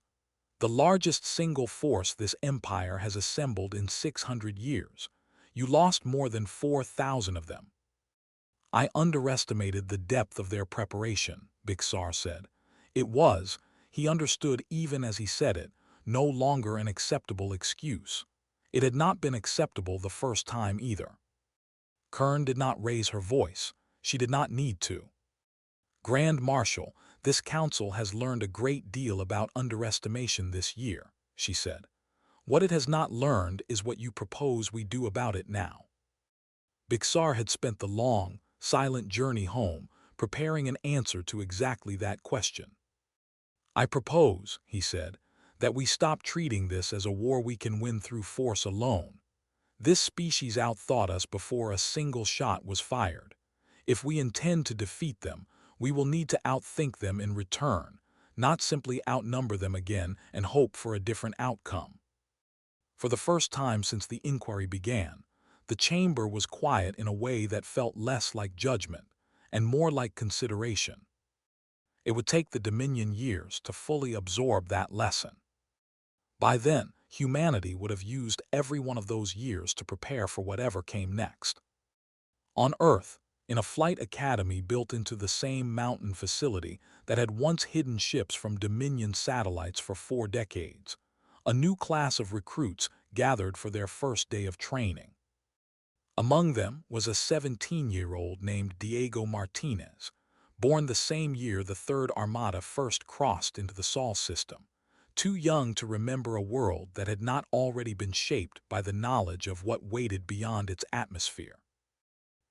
The largest single force this empire has assembled in 600 years. You lost more than 4,000 of them. I underestimated the depth of their preparation, Bixar said. It was, he understood even as he said it, no longer an acceptable excuse. It had not been acceptable the first time either. Kern did not raise her voice. She did not need to. Grand Marshal, this council has learned a great deal about underestimation this year, she said. What it has not learned is what you propose we do about it now. Bixar had spent the long, silent journey home preparing an answer to exactly that question. I propose, he said, that we stop treating this as a war we can win through force alone. This species outthought us before a single shot was fired. If we intend to defeat them, we will need to outthink them in return, not simply outnumber them again and hope for a different outcome. For the first time since the inquiry began, the chamber was quiet in a way that felt less like judgment and more like consideration. It would take the Dominion years to fully absorb that lesson. By then, humanity would have used every one of those years to prepare for whatever came next. On Earth, in a flight academy built into the same mountain facility that had once hidden ships from Dominion satellites for 4 decades, a new class of recruits gathered for their first day of training. Among them was a 17-year-old named Diego Martinez, born the same year the Third Armada first crossed into the Sol system, too young to remember a world that had not already been shaped by the knowledge of what waited beyond its atmosphere.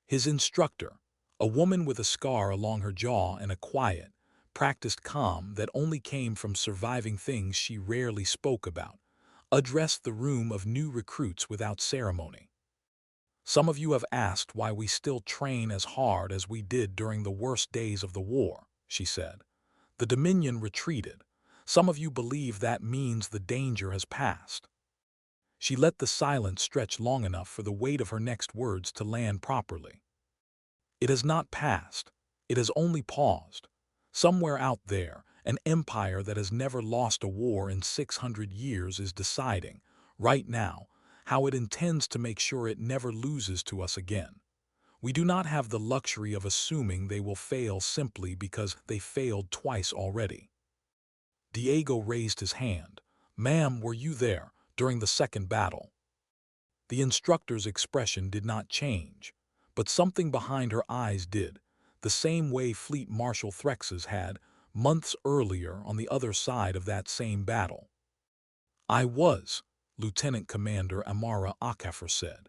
His instructor, a woman with a scar along her jaw and a quiet, practiced calm that only came from surviving things she rarely spoke about, addressed the room of new recruits without ceremony. Some of you have asked why we still train as hard as we did during the worst days of the war, she said. The Dominion retreated. Some of you believe that means the danger has passed. She let the silence stretch long enough for the weight of her next words to land properly. It has not passed. It has only paused. Somewhere out there, an empire that has never lost a war in 600 years is deciding, right now, how it intends to make sure it never loses to us again. We do not have the luxury of assuming they will fail simply because they failed twice already. Diego raised his hand. Ma'am, were you there during the second battle? The instructor's expression did not change, but something behind her eyes did, the same way Fleet Marshal Threxa's had months earlier on the other side of that same battle. I was, Lieutenant Commander Amara Akafer said,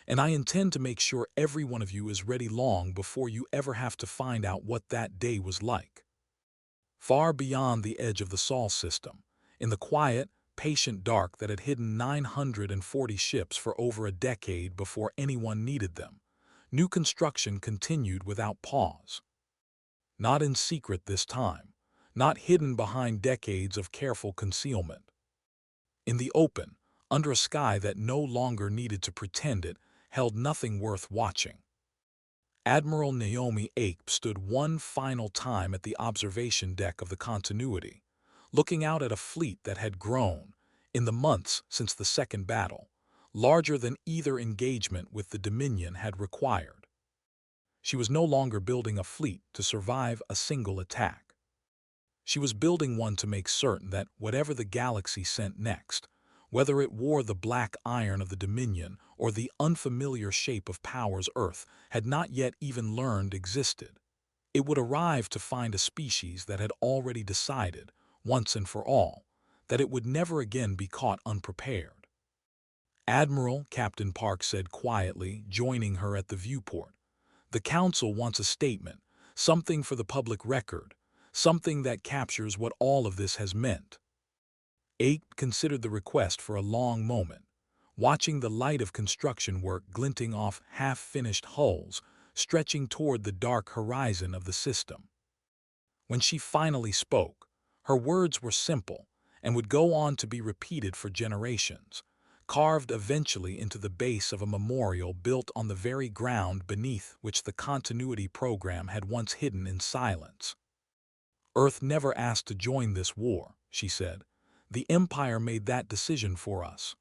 and I intend to make sure every one of you is ready long before you ever have to find out what that day was like. Far beyond the edge of the Sol system, in the quiet, patient dark that had hidden 940 ships for over a decade before anyone needed them, new construction continued without pause. Not in secret this time, not hidden behind decades of careful concealment. In the open, under a sky that no longer needed to pretend it held nothing worth watching. Admiral Naomi Ape stood one final time at the observation deck of the Continuity, looking out at a fleet that had grown, in the months since the second battle, larger than either engagement with the Dominion had required. She was no longer building a fleet to survive a single attack. She was building one to make certain that whatever the galaxy sent next, whether it wore the black iron of the Dominion or the unfamiliar shape of powers Earth had not yet even learned existed, it would arrive to find a species that had already decided, once and for all, that it would never again be caught unprepared. Admiral, Captain Park said quietly, joining her at the viewport, the Council wants a statement, something for the public record, something that captures what all of this has meant. Ape considered the request for a long moment, watching the light of construction work glinting off half-finished hulls, stretching toward the dark horizon of the system. When she finally spoke, her words were simple and would go on to be repeated for generations, carved eventually into the base of a memorial built on the very ground beneath which the Continuity program had once hidden in silence. Earth never asked to join this war, she said. The Empire made that decision for us.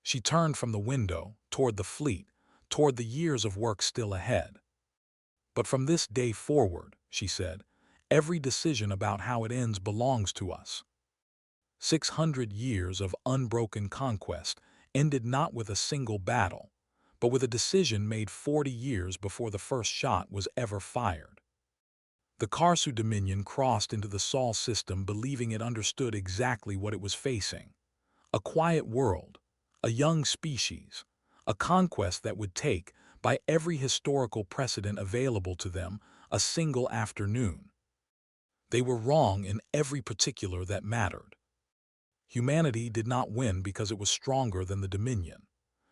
She turned from the window, toward the fleet, toward the years of work still ahead. But from this day forward, she said, every decision about how it ends belongs to us. 600 years of unbroken conquest ended not with a single battle, but with a decision made 40 years before the first shot was ever fired. The Kharsu Dominion crossed into the Sol system believing it understood exactly what it was facing. A quiet world, a young species, a conquest that would take, by every historical precedent available to them, a single afternoon. They were wrong in every particular that mattered. Humanity did not win because it was stronger than the Dominion.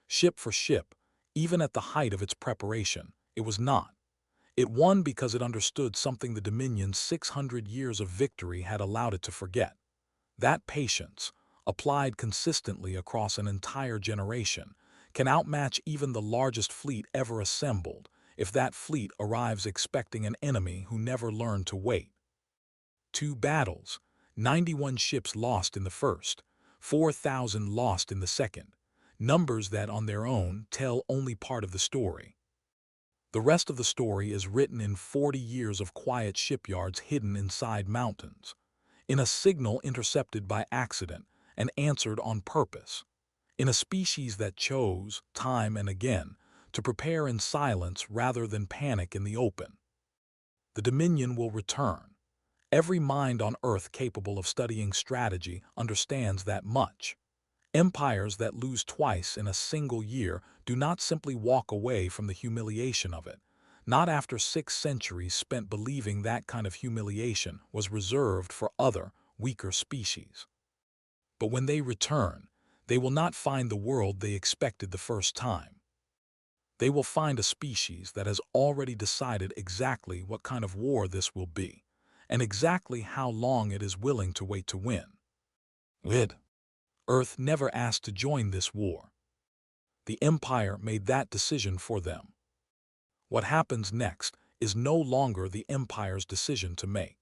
Ship for ship, even at the height of its preparation, it was not. It won because it understood something the Dominion's 600 years of victory had allowed it to forget. That patience, applied consistently across an entire generation, can outmatch even the largest fleet ever assembled if that fleet arrives expecting an enemy who never learned to wait. 2 battles, 91 ships lost in the first, 4,000 lost in the second, numbers that on their own tell only part of the story. The rest of the story is written in 40 years of quiet shipyards hidden inside mountains, in a signal intercepted by accident and answered on purpose, in a species that chose, time and again, to prepare in silence rather than panic in the open. The Dominion will return. Every mind on Earth capable of studying strategy understands that much. Empires that lose twice in a single year do not simply walk away from the humiliation of it, not after 6 centuries spent believing that kind of humiliation was reserved for other, weaker species. But when they return, they will not find the world they expected the first time. They will find a species that has already decided exactly what kind of war this will be, and exactly how long it is willing to wait to win. Earth never asked to join this war. The Empire made that decision for them. What happens next is no longer the Empire's decision to make.